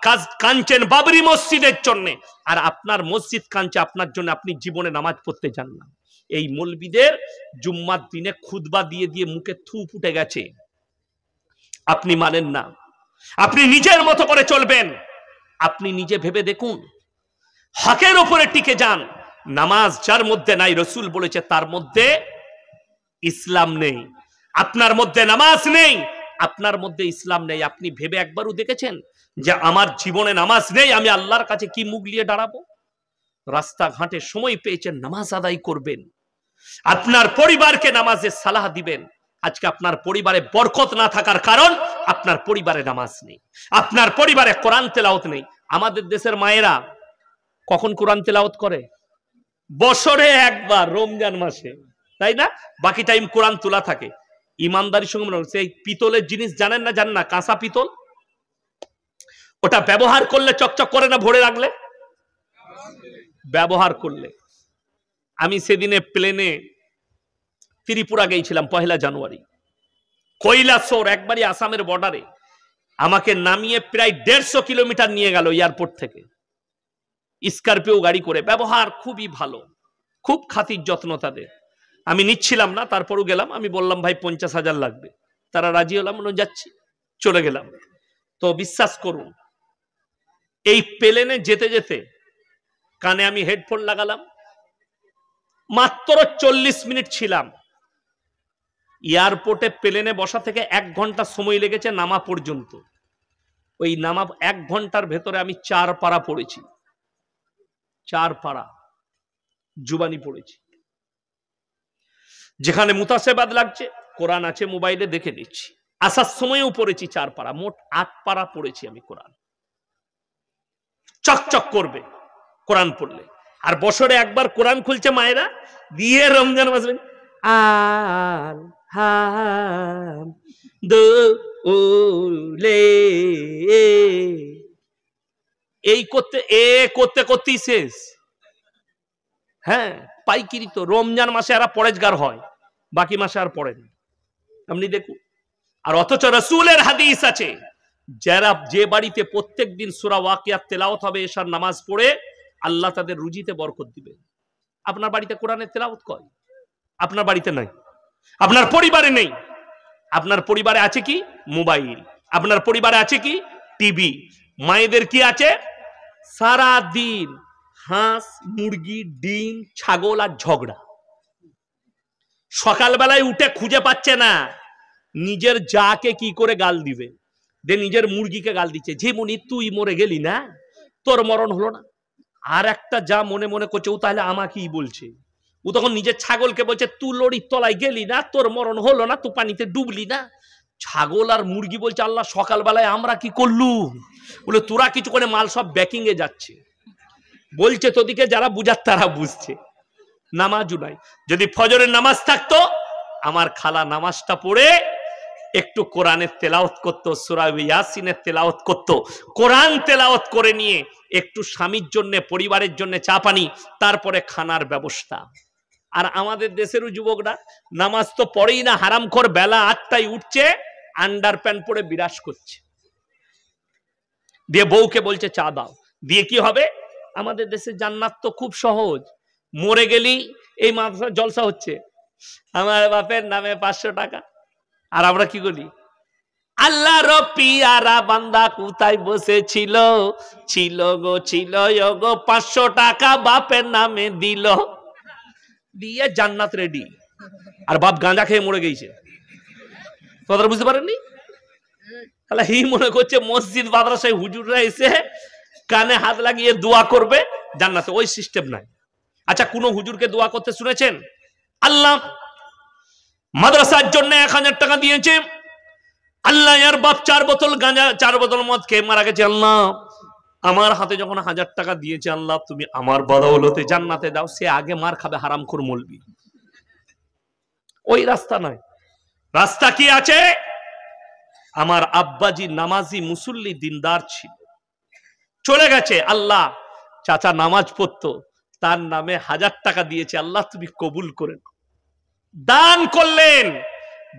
কাঁদছেন বাবরি মসজিদের জন্য, আর আপনার মসজিদ কাঁদছে আপনার জন্য, আপনি জীবনে নামাজ পড়তে যান না। এই মৌলবীদের জুম্মার দিনে খুতবা দিয়ে দিয়ে মুখে থু ফুটে গেছে, আপনি মানেন না। আপনি নিজের মতো করে চলবেন। আপনি নিজে ভেবে দেখুন, হকের উপরে টিকে যান। নামাজ যার মধ্যে নাই, রসুল বলেছে তার মধ্যে ইসলাম নেই। আপনার মধ্যে নামাজ নেই, আপনার মধ্যে ইসলাম নেই। আপনি ভেবে একবারও দেখেছেন যে আমার জীবনে নামাজ নেই, আমি আল্লাহর কাছে কি মুখ নিয়ে দাঁড়াবো? রাস্তাঘাটে সময় পেয়েছেন, নামাজ আদায় করবেন, আপনার পরিবারকে নামাজে সালাহ দিবেন, আজকে আপনার পরিবারে বরকত না থাকার কারণ আপনার পরিবারে নামাজ নেই, আপনার পরিবারে কোরআন তেলাওয়াত নেই। আমাদের দেশের মায়েরা কখন কোরআন তেলাওয়াত করে? বছরে একবার রমজান মাসে, তাই না? বাকি টাইম কোরআন তোলা থাকে। ইমানদারির সঙ্গে মনে হচ্ছে এই পিতলের জিনিস জানেন না, জান না, কাঁসা পিতল, ওটা ব্যবহার করলে চকচক করে না ভরে রাখলে? ব্যবহার করলে। আমি সেদিনে প্লেনে ত্রিপুরা গিয়েছিলাম 1 জানুয়ারি, কৈলাসর, একবারই আসামের বর্ডারে। আমাকে নামিয়ে প্রায় 150 কিলোমিটার নিয়ে গেল এয়ারপোর্ট থেকে, স্করপিও গাড়ি করে। ব্যবহার খুবই ভালো, খুব খাতির যত্ন তাদের। আমি নিচ্ছিলাম না, তারপরও গেলাম। আমি বললাম ভাই 50,000 লাগবে, তারা রাজি হলাম, যাচ্ছি, চলে গেলাম। তো বিশ্বাস করুন, এই প্লেনে যেতে যেতে কানে আমি হেডফোন লাগালাম, মাত্র 40 মিনিট ছিলাম এয়ারপোর্টে। প্লেনে বসা থেকে 1 ঘন্টা সময় লেগেছে নামা পর্যন্ত। ওই নামা 1 ঘন্টার ভেতরে আমি 4 পারা পড়েছি, 4 পারা জুবানি পড়েছি। যেখানে মুতাসেবাদ লাগছে কোরআন আছে, মোবাইলে দেখে নিচ্ছি। আসার সময়ও পড়েছি 4 পারা, মোট 8 পারা পড়েছি আমি কোরআন। চকচক করবে কোরআন পড়লে। আর বছরে একবার কোরআন খুলছে মায়েরা দিয়ে, রমজান মাসে আল হাম দুলে এই করতে করতেই শেষ। হ্যাঁ, পাইকিরি তো। রমজান মাসে এরা পরেজগার হয়, বাকি মাসে আর পড়েন আপনি দেখুন। আর অথচ রাসূলের হাদিস আছে, যারা যে বাড়িতে প্রত্যেক দিন সূরা ওয়াকিয়াত তেলাওয়াত হবে, এশার নামাজ পড়ে, আল্লাহ তাদের রুজিতে বরকত দিবে। আপনার বাড়িতে কোরআনের তেলাওয়াত করে? আপনার বাড়িতে নাই, আপনার পরিবারে নেই। আপনার পরিবারে আছে কি? মোবাইল। আপনার পরিবারে আছে কি? টিভি। মায়েদের কি আছে? সারা দিন হাঁস, মুরগি, ডিম, ছাগল আর ঝগড়া। সকালবেলায় উঠে খুঁজে পাচ্ছে না নিজের জাকে কি করে গাল দিবে, নিজের মুরগিকে গাল দিচ্ছে, যেমনি তুই মরে গেলি না, তোর মরণ হলো না। আর একটা যা মনে মনে করছে, ও তাহলে আমাকেই বলছে। ও তখন নিজের ছাগলকে বলছে, তুই লড়ির তলায় গেলি না, তোর মরণ হলো না, তুই পানিতে ডুবলি না। ছাগল আর মুরগি বলছে, আল্লাহ সকালবেলায় আমরা কি করলুম? বলে তোরা কিছু করে, মাল সব ব্যাকিং এ যাচ্ছে। বলছে তোদিকে যারা বুঝার তারা বুঝছে। নামাজও নাই। যদি ফজরের নামাজ থাকতো, আমার খালা নামাজটা পড়ে একটু কোরআনের তেলাওয়াত করতো, সূরা ইয়াসিনের তেলাওয়াত করতো। কোরআন তেলাওয়াত করে নিয়ে একটু স্বামীর জন্য, পরিবারের জন্য চা পানি, তারপরে খানার ব্যবস্থা। আর আমাদের দেশেরও যুবকরা নামাজ তো পড়েই না, হারামখোর, বেলা 8টায় উঠছে, আন্ডার প্যান্ট পরে বিরাজ করছে, দিয়ে বউকে বলছে চা দাও। দিয়ে কি হবে? আমাদের দেশে জান্নাত তো খুব সহজ। মরে গেলি এই মাদ্রাসা জলসা হচ্ছে, আমার বাপের নামে 500 টাকা। আর আমরা কি করি? আল্লাহর পিয়ারা বান্দা কোথায় বসেছিল, ছিল গো ছিল গো 500 টাকা বাপের নামে দিল, দিয়ে জান্নাত রেডি। আর বাপ গাঁজা খেয়ে মরে গেছে। কথা বুঝতে পারেননি? তাহলে হি মনে করছে মসজিদ মাদ্রাসায় হুজুররা এসে কানে হাত লাগিয়ে দোয়া করবে জান্নাতে। ওই সিস্টেম নাই। আচ্ছা, কোন হুজুরকে দোয়া করতে শুনেছেন? আল্লাহ মাদ্রাসার জন্য 1000 টাকা দিয়েছে, আল্লাহ এর বাপ 4 বোতল গাঁজা, 4 বোতল মদ খেয়ে মারা গেছে, আল্লাহ আমার হাতে যখন 1000 টাকা দিয়েছে, আল্লাহ তুমি আমার বদৌলতে জান্নাতে দাও। সে আগে মার খাবে, হারামখোর মৌলবি। ওই রাস্তা নয়। রাস্তা কি আছে? আমার আব্বাজি নামাজি, মুসল্লি, দিনদার ছিল, চলে গেছে। আল্লাহ, চাচা নামাজ পড়তো, তার নামে 1000 টাকা দিয়েছে, আল্লাহ তুমি কবুল করেন। দান করলেন,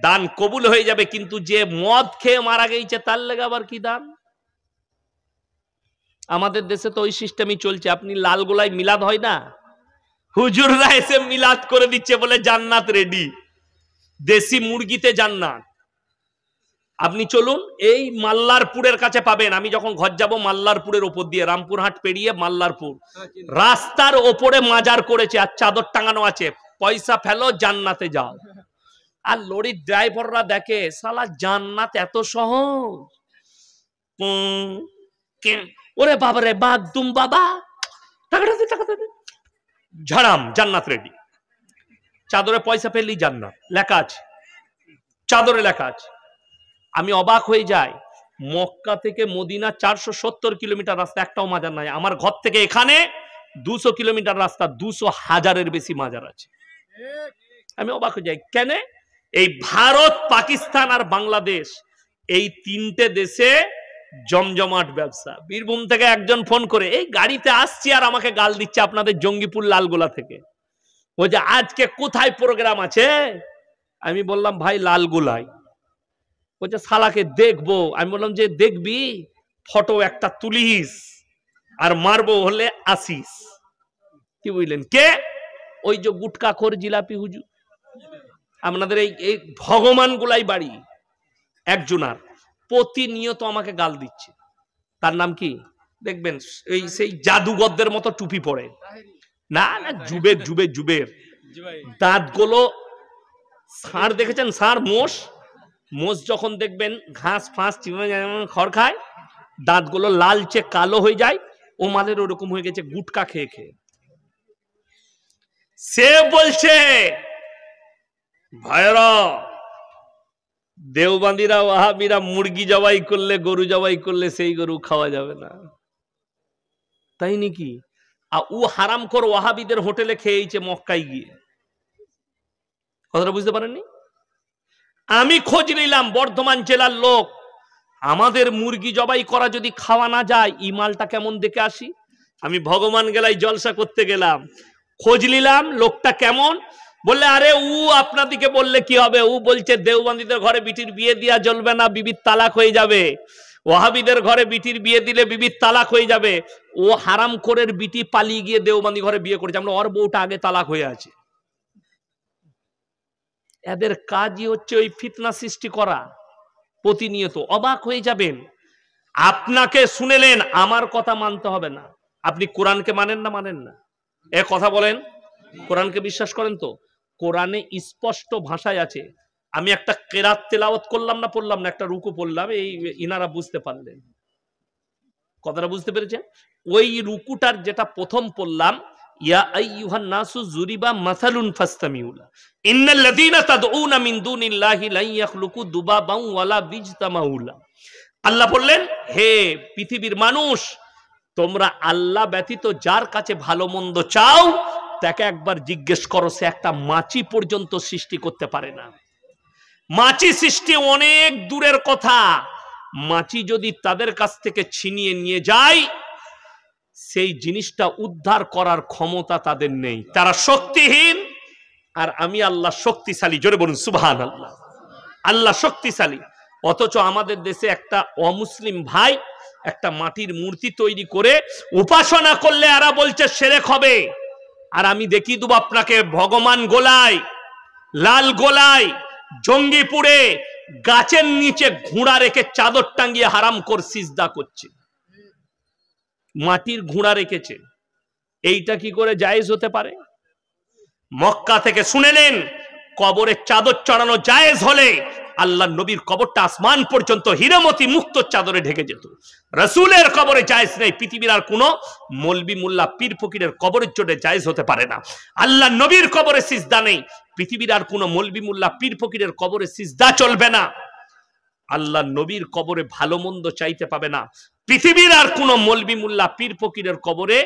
দান কবুল হয়ে যাবে, কিন্তু যে মদ খেয়ে মারা গেছে তার লেগে আবার কি দান? আমাদের দেশে তো ওই সিস্টেমই চলছে। আপনি লালগোলায় মিলাদ হয় না, হুজুররা এসে মিলাদ করে দিচ্ছে, বলে জান্নাত রেডি, দেশি মুরগিতে জান্নাত। আপনি চলুন, এই মাল্লারপুরের কাছে পাবেন। আমি যখন ঘর যাব, মাল্লারপুরের ওপর দিয়ে, রামপুরহাট পেরিয়ে মাল্লারপুর, রাস্তার ওপরে মাজার করেছে আর চাদর টাঙানো আছে, পয়সা ফেলো জান্নাতে যাও। আর লরির ড্রাইভাররা দেখে, শালা জান্নাত এত সহজ। ওরে বাবা রে, বাগদুম বাবা, ঝাড়াম, জান্নাত রেডি। চাদরে পয়সা ফেললি জান্নাত লেখা আছে। চাদরে লেখা আছে। আমি অবাক হয়ে যাই, মক্কা থেকে মদিনা 470 কিলোমিটার রাস্তা, একটাও মাজার নাই। আমার ঘর থেকে এখানে 200 কিলোমিটার রাস্তা, 200,000-এর বেশি মাজার আছে। আমি অবাক হয়ে যাই কেন? এই ভারত, পাকিস্তান আর বাংলাদেশ, এই তিনটে দেশে জমজমাট ব্যবসা। বীরভূম থেকে একজন ফোন করে, এই গাড়িতে আসছি আর আমাকে গাল দিচ্ছে আপনাদের জঙ্গিপুর লালগোলা থেকে, ও যে আজকে কোথায় প্রোগ্রাম আছে। আমি বললাম ভাই লালগোলায়। বলছে শালাকে দেখবো। আমি বললাম যে দেখবি, ফটো একটা তুলিস আর মারবো হলে আসিস। কি বুঝলেন? কে? ওই যে গুটকাখোর জিলাপি হুজুর। আপনাদের এই ভগবান গুলাই বাড়ি একজনার, প্রতিনিয়ত আমাকে গাল দিচ্ছে। তার নাম কি দেখবেন, এই সেই জাদুগরদের মতো টুপি পরে, না না জুবের জুবের জুবের দাঁতগুলো ষাঁড় দেখেছেন, ষাঁড় মোষ, মোষ যখন দেখবেন ঘাস ফাঁস খড় খায়, দাঁতগুলো লালচে কালো হয়ে যায়, ও মালের ওরকম হয়ে গেছে গুটকা খেয়ে খেয়ে। সে বলছে ভাইরা, দেওবন্দিরা ওয়াহাবিরা মুরগি জবাই করলে, গরু জবাই করলে সেই গরু খাওয়া যাবে না। তাই নাকি? আর ও হারামখোর ওয়াহাবিদের হোটেলে খেয়েছে মক্কায় গিয়ে। কথাটা বুঝতে পারেননি? আমি খোঁজ নিলাম, বর্ধমান জেলার লোক, আমাদের মুরগি জবাই করা যদি খাওয়া না যায়, ইমালটা কেমন দেখে আসি। আমি ভগবান গেলাই জলসা করতে গেলাম, খোঁজ নিলাম লোকটা কেমন। বললে আরে ও আপনাদিকে বললে কি হবে, ও বলছে দেওবন্দিদের ঘরে বিটির বিয়ে দেওয়া চলবে না, বিবির তালাক হয়ে যাবে। ওয়াহাবিদের ঘরে বিটির বিয়ে দিলে বিবির তালাক হয়ে যাবে। ও হারামখোরের বিটি পালিয়ে গিয়ে দেওবন্দি ঘরে বিয়ে করেছে, আমরা ওর বউটা আগে তালাক হয়ে আছে। এদের কাজই হচ্ছে ওই ফিতনা সৃষ্টি করা প্রতিনিয়ত। অবাক হয়ে যাবেন। আপনাকে শুনেলেন, আমার কথা মানতে হবে না। আপনি কোরআনকে মানেন না? মানেন না? এ কথা বলেন, কোরআনকে বিশ্বাস করেন তো? কোরআনে স্পষ্ট ভাষায় আছে। আমি একটা কেরাত তেলাওয়াত করলাম না, পড়লাম না, একটা রুকু পড়লাম, এই ইনারা বুঝতে পারলেন, কথাটা বুঝতে পেরেছেন? ওই রুকুটার যেটা প্রথম পড়লাম, ইয়া আইয়ুহান নাসু যুরিবা মাসালুন ফাসতামিউ লা ইন্নাল্লাযীনা তাদউনা মিন দুনিল্লাহি লা ইয়াখলুকু দুবাবান ওয়ালা বিজতামাউ লা। আল্লাহ বললেন, হে পৃথিবীর মানুষ, তোমরা আল্লাহ ব্যতীত যার কাছে ভালো মন্দ চাও, তাকে একবার জিজ্ঞেস করো, সে একটা মাছি পর্যন্ত সৃষ্টি করতে পারে না। মাছি সৃষ্টি অনেক দূরের কথা। মাছি যদি তাদের কাছ থেকে ছিনিয়ে নিয়ে যায়, সেই জিনিসটা উদ্ধার করার ক্ষমতা তাদের নেই, তারা শক্তিহীন। আর আমি আল্লাহ শক্তিশালী। জোরে বলুন সুবহানাল্লাহ। আল্লাহ শক্তিশালী। অথচ আমাদের দেশে একটা অমুসলিম ভাই একটা মাটির মূর্তি তৈরি করে উপাসনা করলে এরা বলছে শিরক হবে। আর আমি দেখিয়ে দেব আপনাকে, ভগবান গোলায়, লাল গোলায়, জঙ্গিপুরে গাছের নিচে ঘোড়া রেখে চাদর টাঙ্গিয়ে হারামখোর সিজদা করছে, মাটির ঘোড়া রেখেছে। এইটা কি করে জায়েজ হতে পারে? মক্কা থেকে শুনেলেন, কবরে চাদর চড়ানো জায়েজ হলে আল্লাহ নবীর কবরটা আসমান পর্যন্ত হীরামতি মুক্ত চাদরে ঢেকে যেত। রাসূলের কবরে জায়েজ নেই। পৃথিবীর আর কোন মৌলবি মোল্লা পীর ফকিরের কবরের জন্য জায়েজ হতে পারে না। আল্লাহ নবীর কবরে সিজদা নেই। পৃথিবীর আর কোন মৌলবি মোল্লা পীর ফকিরের কবরে সিজদা চলবে না। আল্লাহ নবীর কবরে ভালো মন্দ চাইতে পাবে না। পৃথিবীর আর কোন মৌলবি মোল্লা পীর ফকিরের কবরে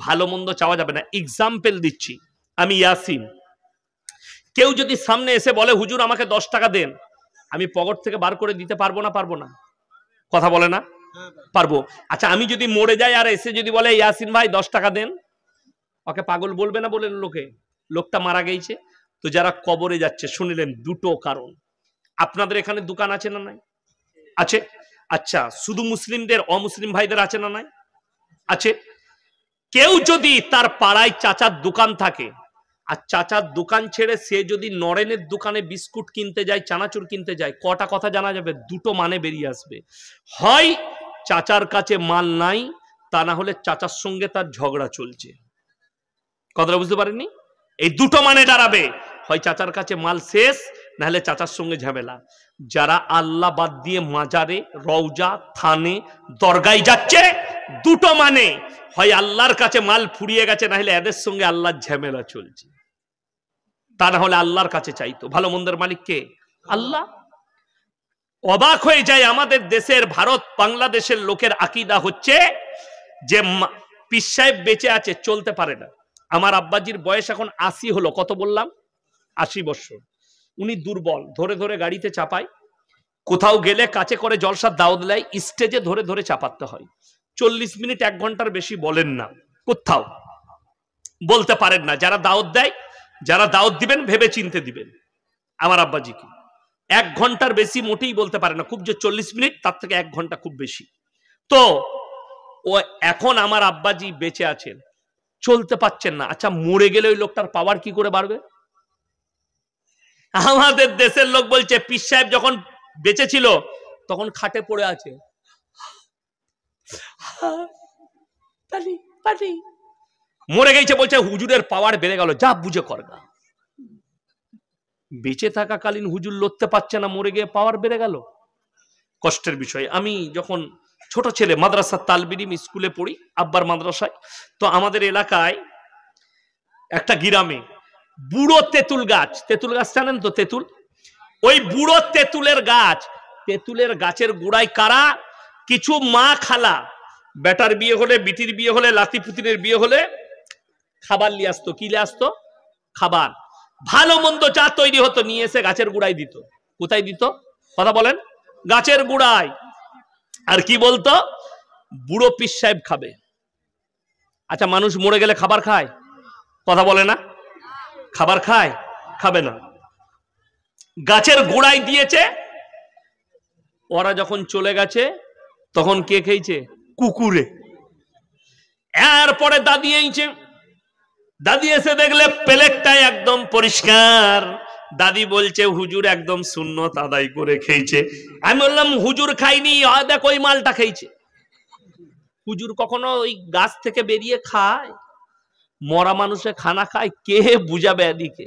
ভালো মন্দ চাওয়া যাবে না। এক্সাম্পল দিচ্ছি, আমি ইয়াসিন, কেউ যদি সামনে এসে বলে হুজুর আমাকে 10 টাকা দেন, আমি পকেট থেকে বার করে দিতে পারবো না? পারবো না? কথা বলে না? পারবো। আচ্ছা, আমি যদি মরে যাই আর এসে যদি বলে ইয়াসিন ভাই 10 টাকা দেন, ওকে পাগল বলবে না? বলে লোকটা মারা গেছে। তো যারা কবরে যাচ্ছে, শুনলেন দুটো কারণ। আপনাদের এখানে দোকান আছে না নাই? আছে। আচ্ছা, শুধু মুসলিমদের, অমুসলিম ভাইদের আছে না নাই? আছে। কেউ যদি তার পাড়ায় চাচার দোকান থাকে, আর চাচার দোকান ছেড়ে সে যদি নরেনের দোকানে বিস্কুট কিনতে যায়, চানাচুর কিনতে যায়, কটা কথা জানা যাবে? দুটো মানে বেরিয়ে আসবে। হয় চাচার কাছে মাল নাই, তা না হলে চাচার সঙ্গে তার ঝগড়া চলছে। কথাটা বুঝতে পারেননি? এই দুটো মানে দাঁড়াবে, হয় চাচার কাছে মাল শেষ, না হলে চাচার সঙ্গে ঝামেলা। যারা আল্লাহ বাদ দিয়ে মাজারে, রওজা, থানে, দরগায় যাচ্ছে, দুটো মানে, হয় আল্লাহর কাছে মাল ফুরিয়ে গেছে, না হলে এদের সঙ্গে আল্লাহর ঝামেলা চলছে। তা না হলে আল্লাহর কাছে চাইতো। ভালো মন্দের মালিক কে? আল্লাহ। অবাক হয়ে যায় আমাদের দেশের, ভারত বাংলাদেশের লোকের আকীদা হচ্ছে যে পীর সাহেব বেঁচে আছে, চলতে পারে না। আমার আব্বাজির বয়স এখন ৮০ হলো, কত বললাম ৮০ বছর। উনি দুর্বল, ধরে ধরে গাড়িতে চাপায়, কোথাও গেলে কাছে করে জলসার দাওয়াত দেয়, স্টেজে ধরে ধরে চাপাতে হয়। ৪০ মিনিট ১ ঘন্টার বেশি বলেন না, কোথাও বলতে পারেন না। যারা দাওয়াত দেয়, যারা দাওয়াত দিবেন ভেবে চিনতে দিবেন। আমার আব্বাজিকে ১ ঘন্টার বেশি মোটেই বলতে পারে না, খুব যে ৪০ মিনিট, তার থেকে ১ ঘন্টা খুব বেশি। তো ও এখন আমার আব্বাজি বেঁচে আছেন, চলতে পাচ্ছেন না। আচ্ছা, মরে গেলে ওই লোকটার পাওয়ার কি করে বাড়বে? আমাদের দেশের লোক বলছে পীর সাহেব যখন বেঁচে ছিল তখন খাটে পড়ে আছে, মরে গেছে বলছে হুজুরের পাওয়ার বেড়ে গেল, যা বুঝে কর গা। বেঁচে থাকাকালীন হুজুর লড়তে পারছে না, মরে গিয়ে পাওয়ার বেড়ে গেল। কষ্টের বিষয়। আমি যখন ছোট ছেলে মাদ্রাসা তালবিরিম স্কুলে পড়ি, আব্বার মাদ্রাসায়, তো আমাদের এলাকায় একটা গ্রামে বুড়ো তেঁতুল গাছ, তেঁতুল গাছ জানেন তো, তেঁতুল, ওই বুড়ো তেঁতুলের গাছ, তেঁতুলের গাছের গোড়ায় কারা কিছু মা খালা বেটার বিয়ে হলে, বিটির বিয়ে হলে, লাতি পুতিনের বিয়ে হলে খাবার নিয়ে আসতো। কি নিয়ে আসতো? খাবার, ভালো মন্দ চা তৈরি হতো, নিয়ে এসে গাছের গোড়ায় দিত। কোথায় দিত? কথা বলেন। গাছের গোড়ায়। আর কি বলতো? বুড়ো পীর সাহেব খাবে। আচ্ছা, মানুষ মরে গেলে খাবার খায়? কথা বলে না। খাবার খায়? খাবে না। গাছের গোড়ায় দিয়েছে। ওরা যখন চলে গেছে তখন কে খেয়েছে? কুকুরে। এরপরে দাদি এইছে, দাদি এসে দেখলে প্লেটটা একদম পরিষ্কার। দাদি বলছে হুজুর একদম সুন্নত আদায় করে খেয়েছে। আমি বললাম হুজুর খাইনি, দেখো ওই মালটা খেয়েছে। হুজুর কখনো ওই গাছ থেকে বেরিয়ে খায়? মরা মানুষে খানা খায়, কে বুঝাবে এদিকে?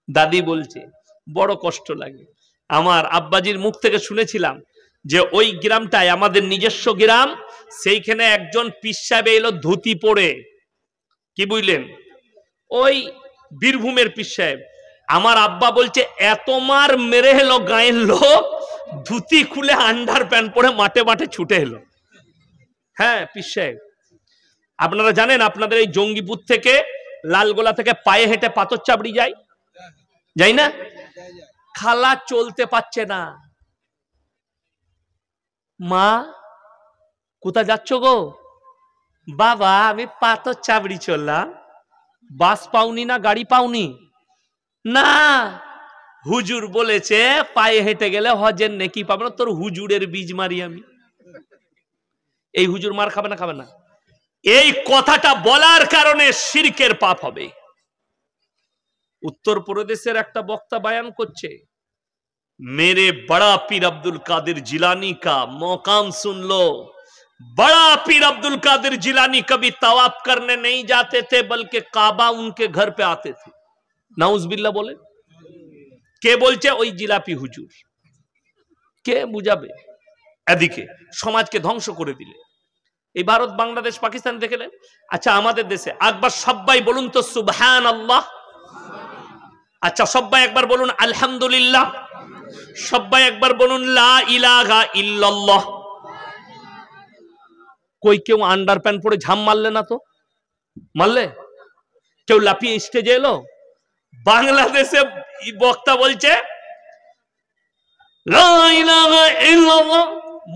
দাদি বলছে বড় কষ্ট লাগে। আমার আব্বাজির মুখ থেকে শুনেছিলাম যে ওই গ্রামটায়, আমাদের নিজস্ব গ্রাম, সেইখানে একজন পীর সাহেব এলো ধুতি পরে। কি বুঝলেন? ওই বীরভূমের পীর সাহেব। আমার আব্বা বলছে এত মার মেরে এলো গায়ের লোক, ধুতি খুলে আন্ডার প্যান্ট পরে মাঠে মাঠে ছুটে এলো। হ্যাঁ, পীর সাহেব। আপনারা জানেন আপনাদের এই জঙ্গিপুর থেকে, লালগোলা থেকে পায়ে হেঁটে পাথর চাবড়ি যায়, যাই না? খালা চলতে পারছে না। মা কোথায় যাচ্ছ গো? বাবা আমি পাথর চাবড়ি চললাম। বাস পাওনি না গাড়ি পাওনি? না, হুজুর বলেছে পায়ে হেঁটে গেলে হজের নেকি পাবে না। তোর হুজুরের বীজ মারি আমি। এই হুজুর মার খাবে না? খাবে না। এই কথাটা বলার কারণে শিরকের পাপ হবে। उत्तर-प्रदेशের একটা বক্তা বয়ান করছে, मेरे बड़ा पीर अब्दुल कादिर जिलानी का मकाम सुन लो। बड़ा पीर अब्दुल कादिर जिलानी कभी तवाफ करने नहीं जाते थे, बल्कि काबा उनके घर पे आते थे। नाउजुबिल्लाह बोले। কে বলছে? ওই জিলাপি হুজুর। কে বুঝাবে? এদিকে সমাজকে ধ্বংস করে দিলে। এই ভারত বাংলাদেশ পাকিস্তান দেখলেন। আচ্ছা, আমাদের দেশে একবার সবাই বলুন তো সুবহানাল্লাহ। আচ্ছা, সবাই একবার বলুন আলহামদুলিল্লাহ। সবাই একবার বলুন লা ইলাহা ইল্লাল্লাহ। কই কেউ আন্ডার প্যান্ট পরে ঝাম মারলে না তো? মারলে? কেউ লাফিয়ে স্টেজে এলো? বাংলাদেশে বক্তা বলছে লা ইলাহা ইল্লাল্লাহ,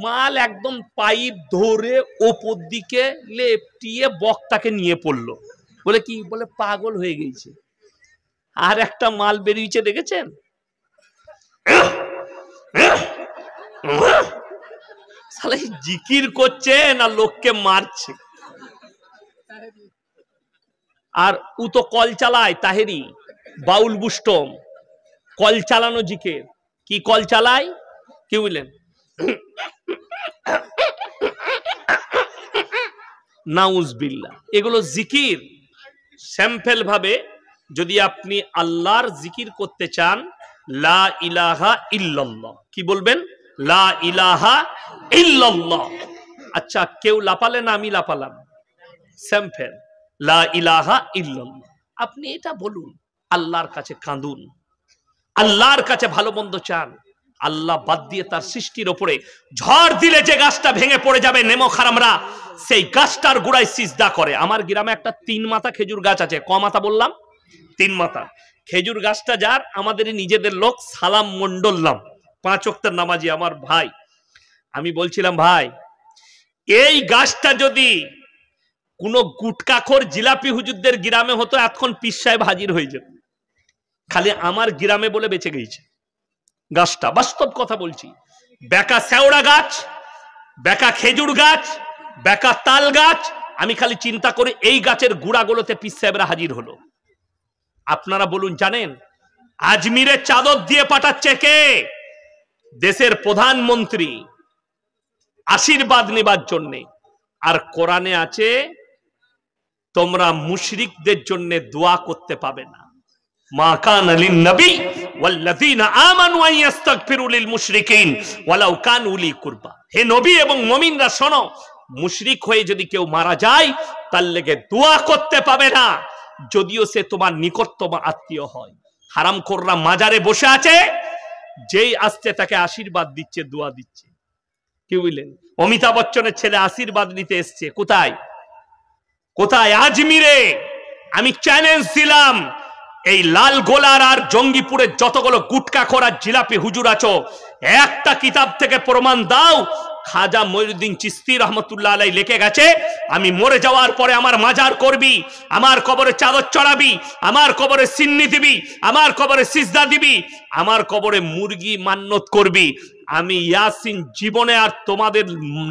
মাল একদম পাইপ ধরে ওপর দিকে লেপটিয়ে বক্তাকে নিয়ে পড়লো। বলে কি? বলে পাগল হয়ে গেছে। আর একটা মাল বেরিয়েছে দেখেছেন? জিকির করছে না লোককে মারছে। আর ও তো কল চালায়, তাহেরি বাউল বুস্টম, কল চালানো জিকির। কি কল চালায়? কি বললেন? নাউজুবিল্লাহ। এগুলো জিকির। স্যাম্পল ভাবে যদি আপনি আল্লাহর জিকির করতে চান, লা ইলাহা ইল্লাল্লাহ। কি বলবেন? লা ইলাহা ইল্লাল্লাহ। আচ্ছা, কেউ লাপালে না আমি লাপালাম? স্যাম্পল লা ইলাহা ইল্লাল্লাহ। আপনি এটা বলুন, আল্লাহর কাছে কাঁদুন, আল্লাহর কাছে ভালো মন্দ চান। আল্লাহ বাদ দিয়ে তার সৃষ্টির ওপরে ঝড় দিলে যে গাছটা ভেঙে পড়ে যাবে নেমক হারামরা সেই গাছটার গোড়ায় সিজদা করে। আমার গ্রামে একটা 3 মাথা খেজুর গাছ আছে। ক মাথা বললাম? 3 মাথা খেজুর গাছটা যার, আমাদের নিজেদের লোক সালাম মন্ডল নাম, 5 ওয়াক্তের নামাজি আমার ভাই। আমি বলছিলাম ভাই, এই গাছটা যদি কোন গুটকাখোর জিলাপি হুজুরদের গ্রামে হতো এতক্ষণ পীর সাহেব হাজির হয়ে যেত। খালি আমার গ্রামে বলে বেঁচে গেছে গাছটা। বাস্তব কথা বলছি। বেকা শেওড়া গাছ, বেকা খেজুর গাছ, বেকা তাল গাছ। আমি খালি চিন্তা করি এই গাছের গুড়াগুলোতে পীর সাহেবরা হাজির হলো। আপনারা বলুন, জানেন আজমিরে চাদর দিয়ে পাঠাচ্ছে কে? দেশের প্রধানমন্ত্রী আশীর্বাদ নেবার জন্য। আর কোরআনে আছে তোমরা মুশরিকদের জন্য দোয়া করতে পাবে না। মা কানা লিন নবী ওয়াল্লাযীনা আমানু আন ইস্তাগফিরু লিল মুশরিকিন ওয়ালাউ কানু উলি কুরবা। হে নবী এবং মুমিনরা শোনো, মুশরিক হয়ে যদি কেউ মারা যায় তার লেগে দোয়া করতে পাবে না, যদিও সে তোমার নিকটতম আত্মীয় হয়। হারামখোররা মাজারে বসে আছে, যেই আসছে তাকে আশীর্বাদ দিচ্ছে, দোয়া দিচ্ছে। কি বুঝলেন? অমিতাভ বচ্চনের ছেলে আশীর্বাদ নিতে এসছে। কোথায়? কোথায়? আজমিরে। আমি চ্যালেঞ্জ দিলাম, এই লালগোলার আর জঙ্গিপুরের যতগুলো গুটকা খোরা জিলাপি হুজুর আছো, একটা কিতাব থেকে প্রমাণ দাও খাজা মঈনুদ্দিন চিশতি রহমতুল্লাহ আলাইহি লিখে গেছে, আমি মরে যাওয়ার পরে আমার মাজার করবি, আমার কবরে চাদর চড়াবি, আমার কবরে সিন্নি দিবি, আমার কবরে সিজদা দিবি, আমার কবরে মুরগি মান্নত করবি। আমি ইয়াসিন জীবনে আর তোমাদের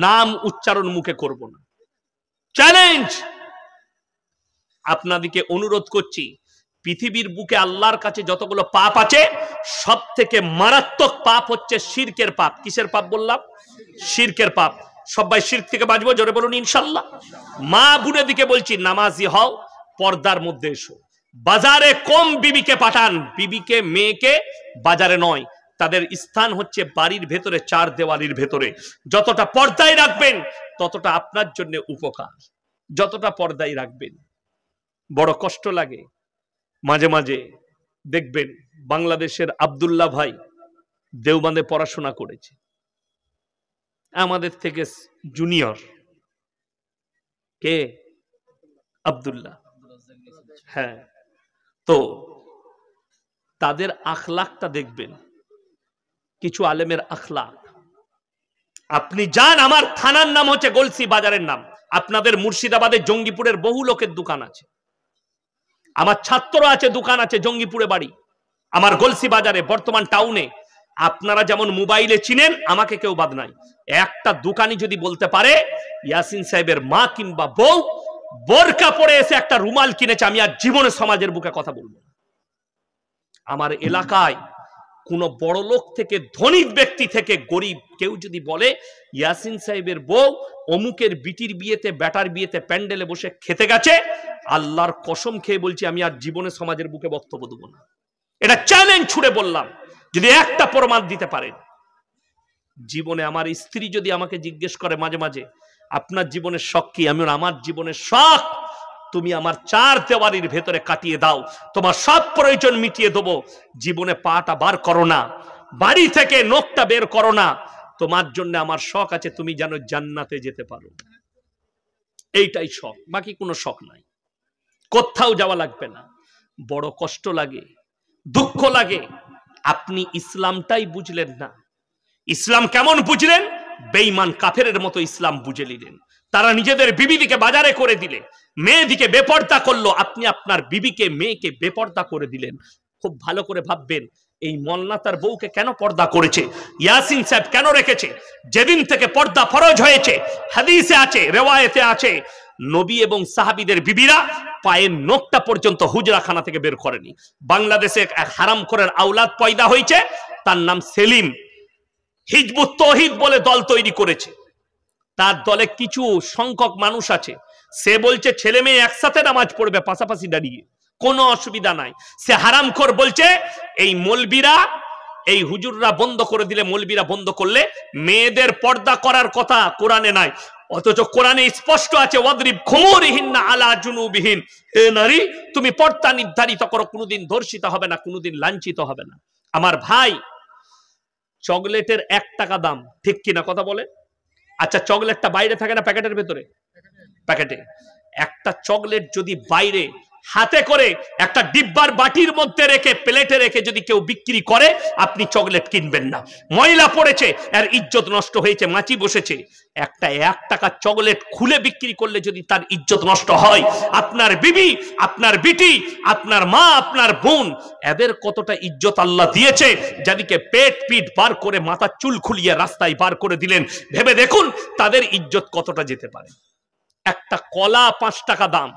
নাম উচ্চারণ মুখে করব না। চ্যালেঞ্জ। আপনাদেরকে অনুরোধ করছি, পৃথিবীর বুকে আল্লাহর কাছে যতগুলো পাপ আছে সব থেকে মারাত্মক পাপ হচ্ছে শিরকের পাপ। কিসের পাপ বললাম? শিরকের পাপ। সবাই শিরক থেকে বাঁচবো, জোরে বলুন ইনশাআল্লাহ। মা বোনের দিকে বলছি, নামাজি হও, পর্দার মধ্যে এসো। বাজারে কম বিবিকে পাঠান, বিবিকে মেয়েকে বাজারে নয়। তাদের স্থান হচ্ছে বাড়ির ভেতরে, 4 দেওয়ালির ভেতরে। যতটা পর্দায় রাখবেন ততটা আপনার জন্য উপকার, যতটা পর্দায় রাখবেন। বড় কষ্ট লাগে মাঝে মাঝে দেখবেন, বাংলাদেশের আব্দুল্লাহ ভাই দেওবন্দে পড়াশোনা করেছে, আমাদের থেকে জুনিয়র। কে? আব্দুল্লাহ। হ্যাঁ, তো তাদের আখলাকটা দেখবেন, কিছু আলেমের আখলাক। আপনি যান, আমার থানার নাম হচ্ছে গলসি, বাজারের নাম। আপনাদের মুর্শিদাবাদের জঙ্গিপুরের বহু লোকের দোকান আছে, আমার ছাত্র আছে, দোকান আছে জঙ্গিপুরে বাড়ি, আমার গলসি বাজারে, বর্তমান টাউনে। আপনারা যেমন মোবাইলে চিনেন, আমাকে কেউ বাদ নাই। একটা দোকানি যদি বলতে পারে ইয়াসিন সাহেবের মা কিংবা বউ বোরকা পরে এসে একটা রুমাল কিনেছে, আমি আর জীবনে সমাজের বুকে কথা বলবো না। আমার এলাকায় কোন বড় লোক থেকে, ধনী ব্যক্তি থেকে গরিব কেউ যদি বলে ইয়াসিন সাহেবের বউ অমুকের বিটির বিয়েতে, বেটার বিয়েতে প্যান্ডেলে বসে খেতে গেছে, আল্লাহর কসম খেয়ে বলছি আমি আর জীবনে সমাজের বুকে বক্তব্য দেবো না। এটা চ্যালেঞ্জ ছুড়ে বললাম, যদি একটা প্রমাণ দিতে পারেন। জীবনে আমার স্ত্রী যদি আমাকে জিজ্ঞেস করে মাঝে মাঝে, আপনার জীবনের শখ কি? আমি আমার জীবনের শখ তুমি আমার 4 দেওয়ালির ভেতরে কাটিয়ে দাও, তোমার সব প্রয়োজন মিটিয়ে দেবো। জীবনে পাটা বার করো না, বাড়ি থেকে নখটা বের করো না, তোমার জন্য আমার শখ আছে তুমি যেন জান্নাতে যেতে পারো। এইটাই শখ, বাকি কোনো শখ নাই। কোথাও যাওয়া লাগবে না। বড় কষ্ট লাগে, দুঃখ লাগে, আপনি ইসলামটাই বুঝলেন না। ইসলাম কেমন বুঝলেন? বেঈমান কাফেরের মতো ইসলাম বুঝে নিলেন। তারা নিজেদের বিবিদিকে বাজারে করে দিলে, মেয়েদিকে বেপর্দা করলো, আপনি আপনার বিবিকে, মেয়েকে বেপর্দা করে দিলেন। খুব ভালো করে ভাববেন, এই মোল্লা তার বউকে কেন পর্দা করেছে? ইয়াসিন সাহেব কেন রেখেছে? যেদিন থেকে পর্দা ফরজ হয়েছে, হাদিসে আছে, রিওয়ায়েতে আছে, নবী এবং সাহাবীদের বিবিরা পায়ের নখটা পর্যন্ত হুজরাখানা থেকে বের করেনি। বাংলাদেশে এক হারামখোরের আওলাদ পয়দা হয়েছে, তার নাম সেলিম। হিজবুত তৌহিদ বলে দল তৈরি করেছে, তার দলে কিছু সংখ্যক মানুষ আছে, সে বলছে ছেলে মেয়ে একসাথে নামাজ পড়বে পাশাপাশি দাঁড়িয়ে, কোনো অসুবিধা নাই। সে হারামখোর বলছে এই মৌলবীরা, এই হুজুররা বন্ধ করে দিলে, মৌলবীরা বন্ধ করলে মেয়েদের পর্দা করার কথা কোরআনে নাই, অথচ কোরআনে স্পষ্ট আছে ওয়াদরিব খুমুরিহিন্না আলা জুনুবিহিন, হে নারী তুমি পর্দা নির্ধারিত করো, কোনোদিন ধর্ষিত হবে না, কোনোদিন লাঞ্ছিত হবে না। আমার ভাই, চকলেটের 1 টাকা দাম, ঠিক কিনা কথা বলে? আচ্ছা, চকলেটটা বাইরে থাকে না প্যাকেটের ভেতরে? প্যাকেটে। একটা চকলেট যদি বাইরে হাতে করে একটা ডিব্বার বাটির মধ্যে রেখে প্লেটে রেখে যদি কেউ বিক্রি করে, আপনি চকলেট কিনবেন না। ময়লা পড়েছে, এর ইজ্জত নষ্ট হয়েছে, মাছি বসেছে। একটা 1 টাকা চকলেট খুলে বিক্রি করলে যদি তার ইজ্জত নষ্ট হয়, আপনার বিবি, আপনার বিটি, আপনার মা, আপনার বোন, এদের কতটা ইজ্জত আল্লাহ দিয়েছে, যাদিকে পেট পিট বার করে মাথা চুল খুলিয়ে রাস্তায় বার করে দিলেন, ভেবে দেখুন তাদের ইজ্জত কতটা যেতে পারে। একটা কলা 5 টাকা দাম,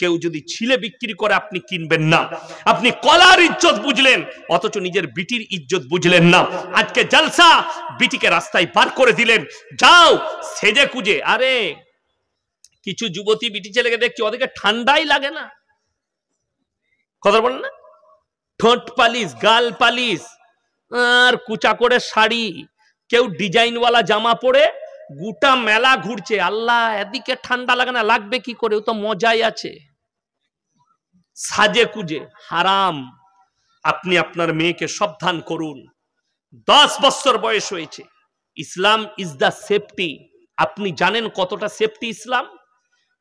কেউ যদি ছিলে বিক্রি করে আপনি কিনবেন না। আপনি কলার ইজ্জত বুঝলেন, অথচ নিজের বিটির ইজ্জত বুঝলেন না। আজকে জলসা, বিটিকে রাস্তায় পার করে দিলেন, যাও সেজে কুজে। আরে কিছু যুবতী বিটি ছেলেকে দেখছি, ওদেরকে ঠান্ডাই লাগে না, কথা বলেন না, ঠোঁট পালিশ, গাল পালিশ, আর কুচা করে শাড়ি, কেউ ডিজাইনওয়ালা জামা পরে গোটা মেলা ঘুরছে। আল্লাহ, এদিকে ঠান্ডা লাগে না, লাগবে কি করে? ও তো মজাই আছে। সাজে কুজে হারাম। আপনি আপনার মেয়েকে সাবধান করুন। 10 বছর বয়স হয়েছে, ইসলাম ইজ দা সেফটি। আপনি জানেন কতটা সেফটি ইসলাম?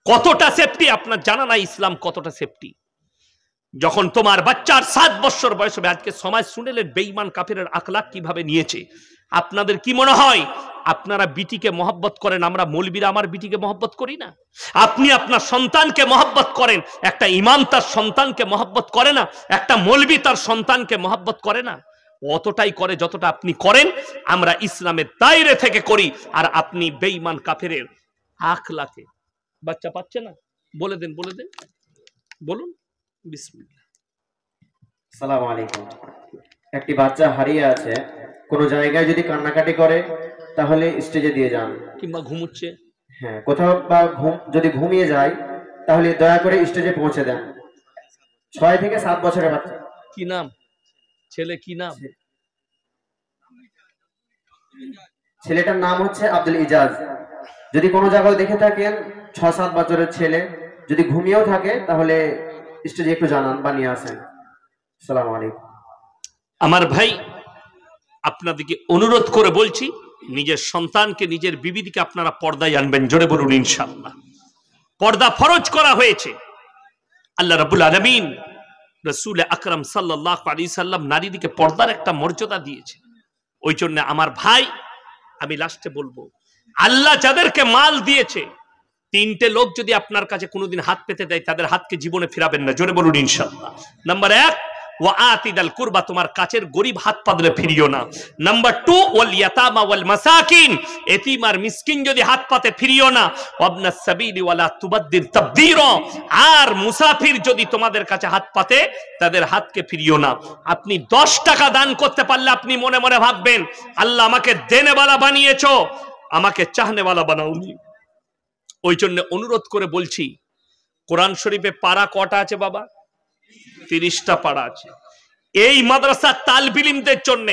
কতটা সেফটি আপনার জানা নাই ইসলাম কতটা সেফটি। যখন তোমার বাচ্চার 7 বছর বয়স হবে, আজকে সমাজ শুনেলেন বেঈমান কাফেরের আখলাক কিভাবে নিয়েছে। আপনাদের কি মনে হয় আপনারা বিটিকে মহব্বত করেন, আমরা মৌলবীরা আমার বিটিকে মহব্বত করি না? আপনি আপনার সন্তানকে মহব্বত করেন, একটা ইমাম তার সন্তানকে মহব্বত করে না? একটা মৌলবী তার সন্তানকে মহব্বত করে না? অতটাই করে যতটা আপনি করেন। আমরা ইসলামের দায়রে থেকে করি, আর আপনি বেঈমান কাফেরের আখলাকে। বাচ্চা পাচ্ছে না, বলে দেন, বলে দেন, বলুন। বিসমিল্লাহ। আসসালামু আলাইকুম। একটি বাচ্চা হারিয়ে আছে, কোনো জায়গায় যদি কান্নাকাটি করে তাহলে স্টেজে দিয়ে যান। কিংবা ঘুমুচ্ছে, হ্যাঁ, কোথাও বা যদি ঘুমিয়ে যায় তাহলে দয়া করে স্টেজে পৌঁছে দেন। 6 থেকে 7 বছরের বাচ্চা। কি নাম ছেলে, কি নাম? ছেলেটার নাম হচ্ছে আব্দুল ইজাজ। যদি কোনো জায়গায় দেখে থাকেন 6-7 বছরের ছেলে, যদি ঘুমিয়েও থাকে তাহলে স্টেজে একটু জানান বা নিয়ে আসেন। আসসালামু আলাইকুম। আমার ভাই, আপনাদেরকে অনুরোধ করে বলছি, নিজের সন্তানকে, নিজের বিবিদিকে আপনারা পর্দায় আনবেন। জোরে বলুন ইনশাআল্লাহ। পর্দা ফরজ করা হয়েছে। আল্লাহ রাব্বুল আলামিন রাসূল আকরাম সাল্লাল্লাহু আলাইহি সাল্লাম নারীদিকে পর্দার একটা মর্যাদা দিয়েছে। ওই জন্য আমার ভাই, আমি লাস্টে বলবো, আল্লাহ যাদেরকে মাল দিয়েছে, 3টে লোক যদি আপনার কাছে কোনোদিন হাত পেতে দেয়, তাদের হাতকে জীবনে ফিরাবেন না। জোরে বলুন ইনশাআল্লাহ। নাম্বার 1, ওয়া আতিদাল কুরবা, তোমার কাছের গরিব হাত পাতলে ফিরিও না। নাম্বার 2, ওয়াল ইয়াতামা ওয়াল মাসাকিন, এতিম আর মিসকিন যদি হাত পাতে ফিরিও না। ওয়াবনাস সাবিলি ওয়ালা তুবাদদির তাবদীরা, আর মুসাফির যদি তোমাদের কাছে হাত পাতে, তাদের হাতকে ফিরিও না। আপনি 10 টাকা দান করতে পারলে আপনি মনে মনে ভাববেন, আল্লাহ আমাকে দেনেওয়ালা বানিয়েছো, আমাকে চাহনেওয়ালা বানাওনি। ওই জন্য অনুরোধ করে বলছি, কোরআন শরীফে পারা কটা আছে বাবা? 30টা পারা আছে। এই মাদ্রাসা তালবিল ইলমদের জন্য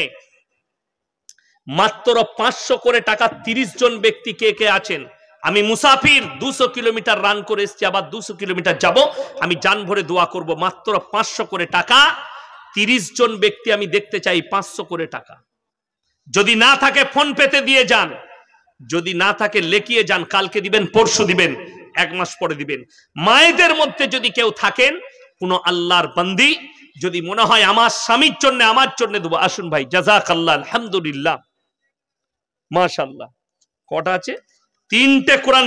মাত্র 500 করে টাকা। 30 জন ব্যক্তি কে কে আছেন? আমি মুসাফির, 200 কিলোমিটার রান করে এসেছি, আবার 200 কিলোমিটার যাব, আমি জান ভরে দোয়া করব। মাত্র 500 করে টাকা, 30 জন ব্যক্তি আমি দেখতে চাই। 500 করে টাকা যদি না থাকে ফোন পেতে দিয়ে যান, যদি না থাকে লেখিয়ে যান। কালকে দিবেন, পরশু দিবেন, 1 মাস পরে দিবেন। মায়েদের মধ্যে যদি কেউ থাকেন, কোন আল্লাহর বান্দি, যদি মনে হয় আমার স্বামীর জন্য, আমার জন্য দেবো, আসুন ভাই। জাযাকাল্লাহ, আলহামদুলিল্লাহ, মাশাআল্লাহ। কটা আছে? 3টে কোরআন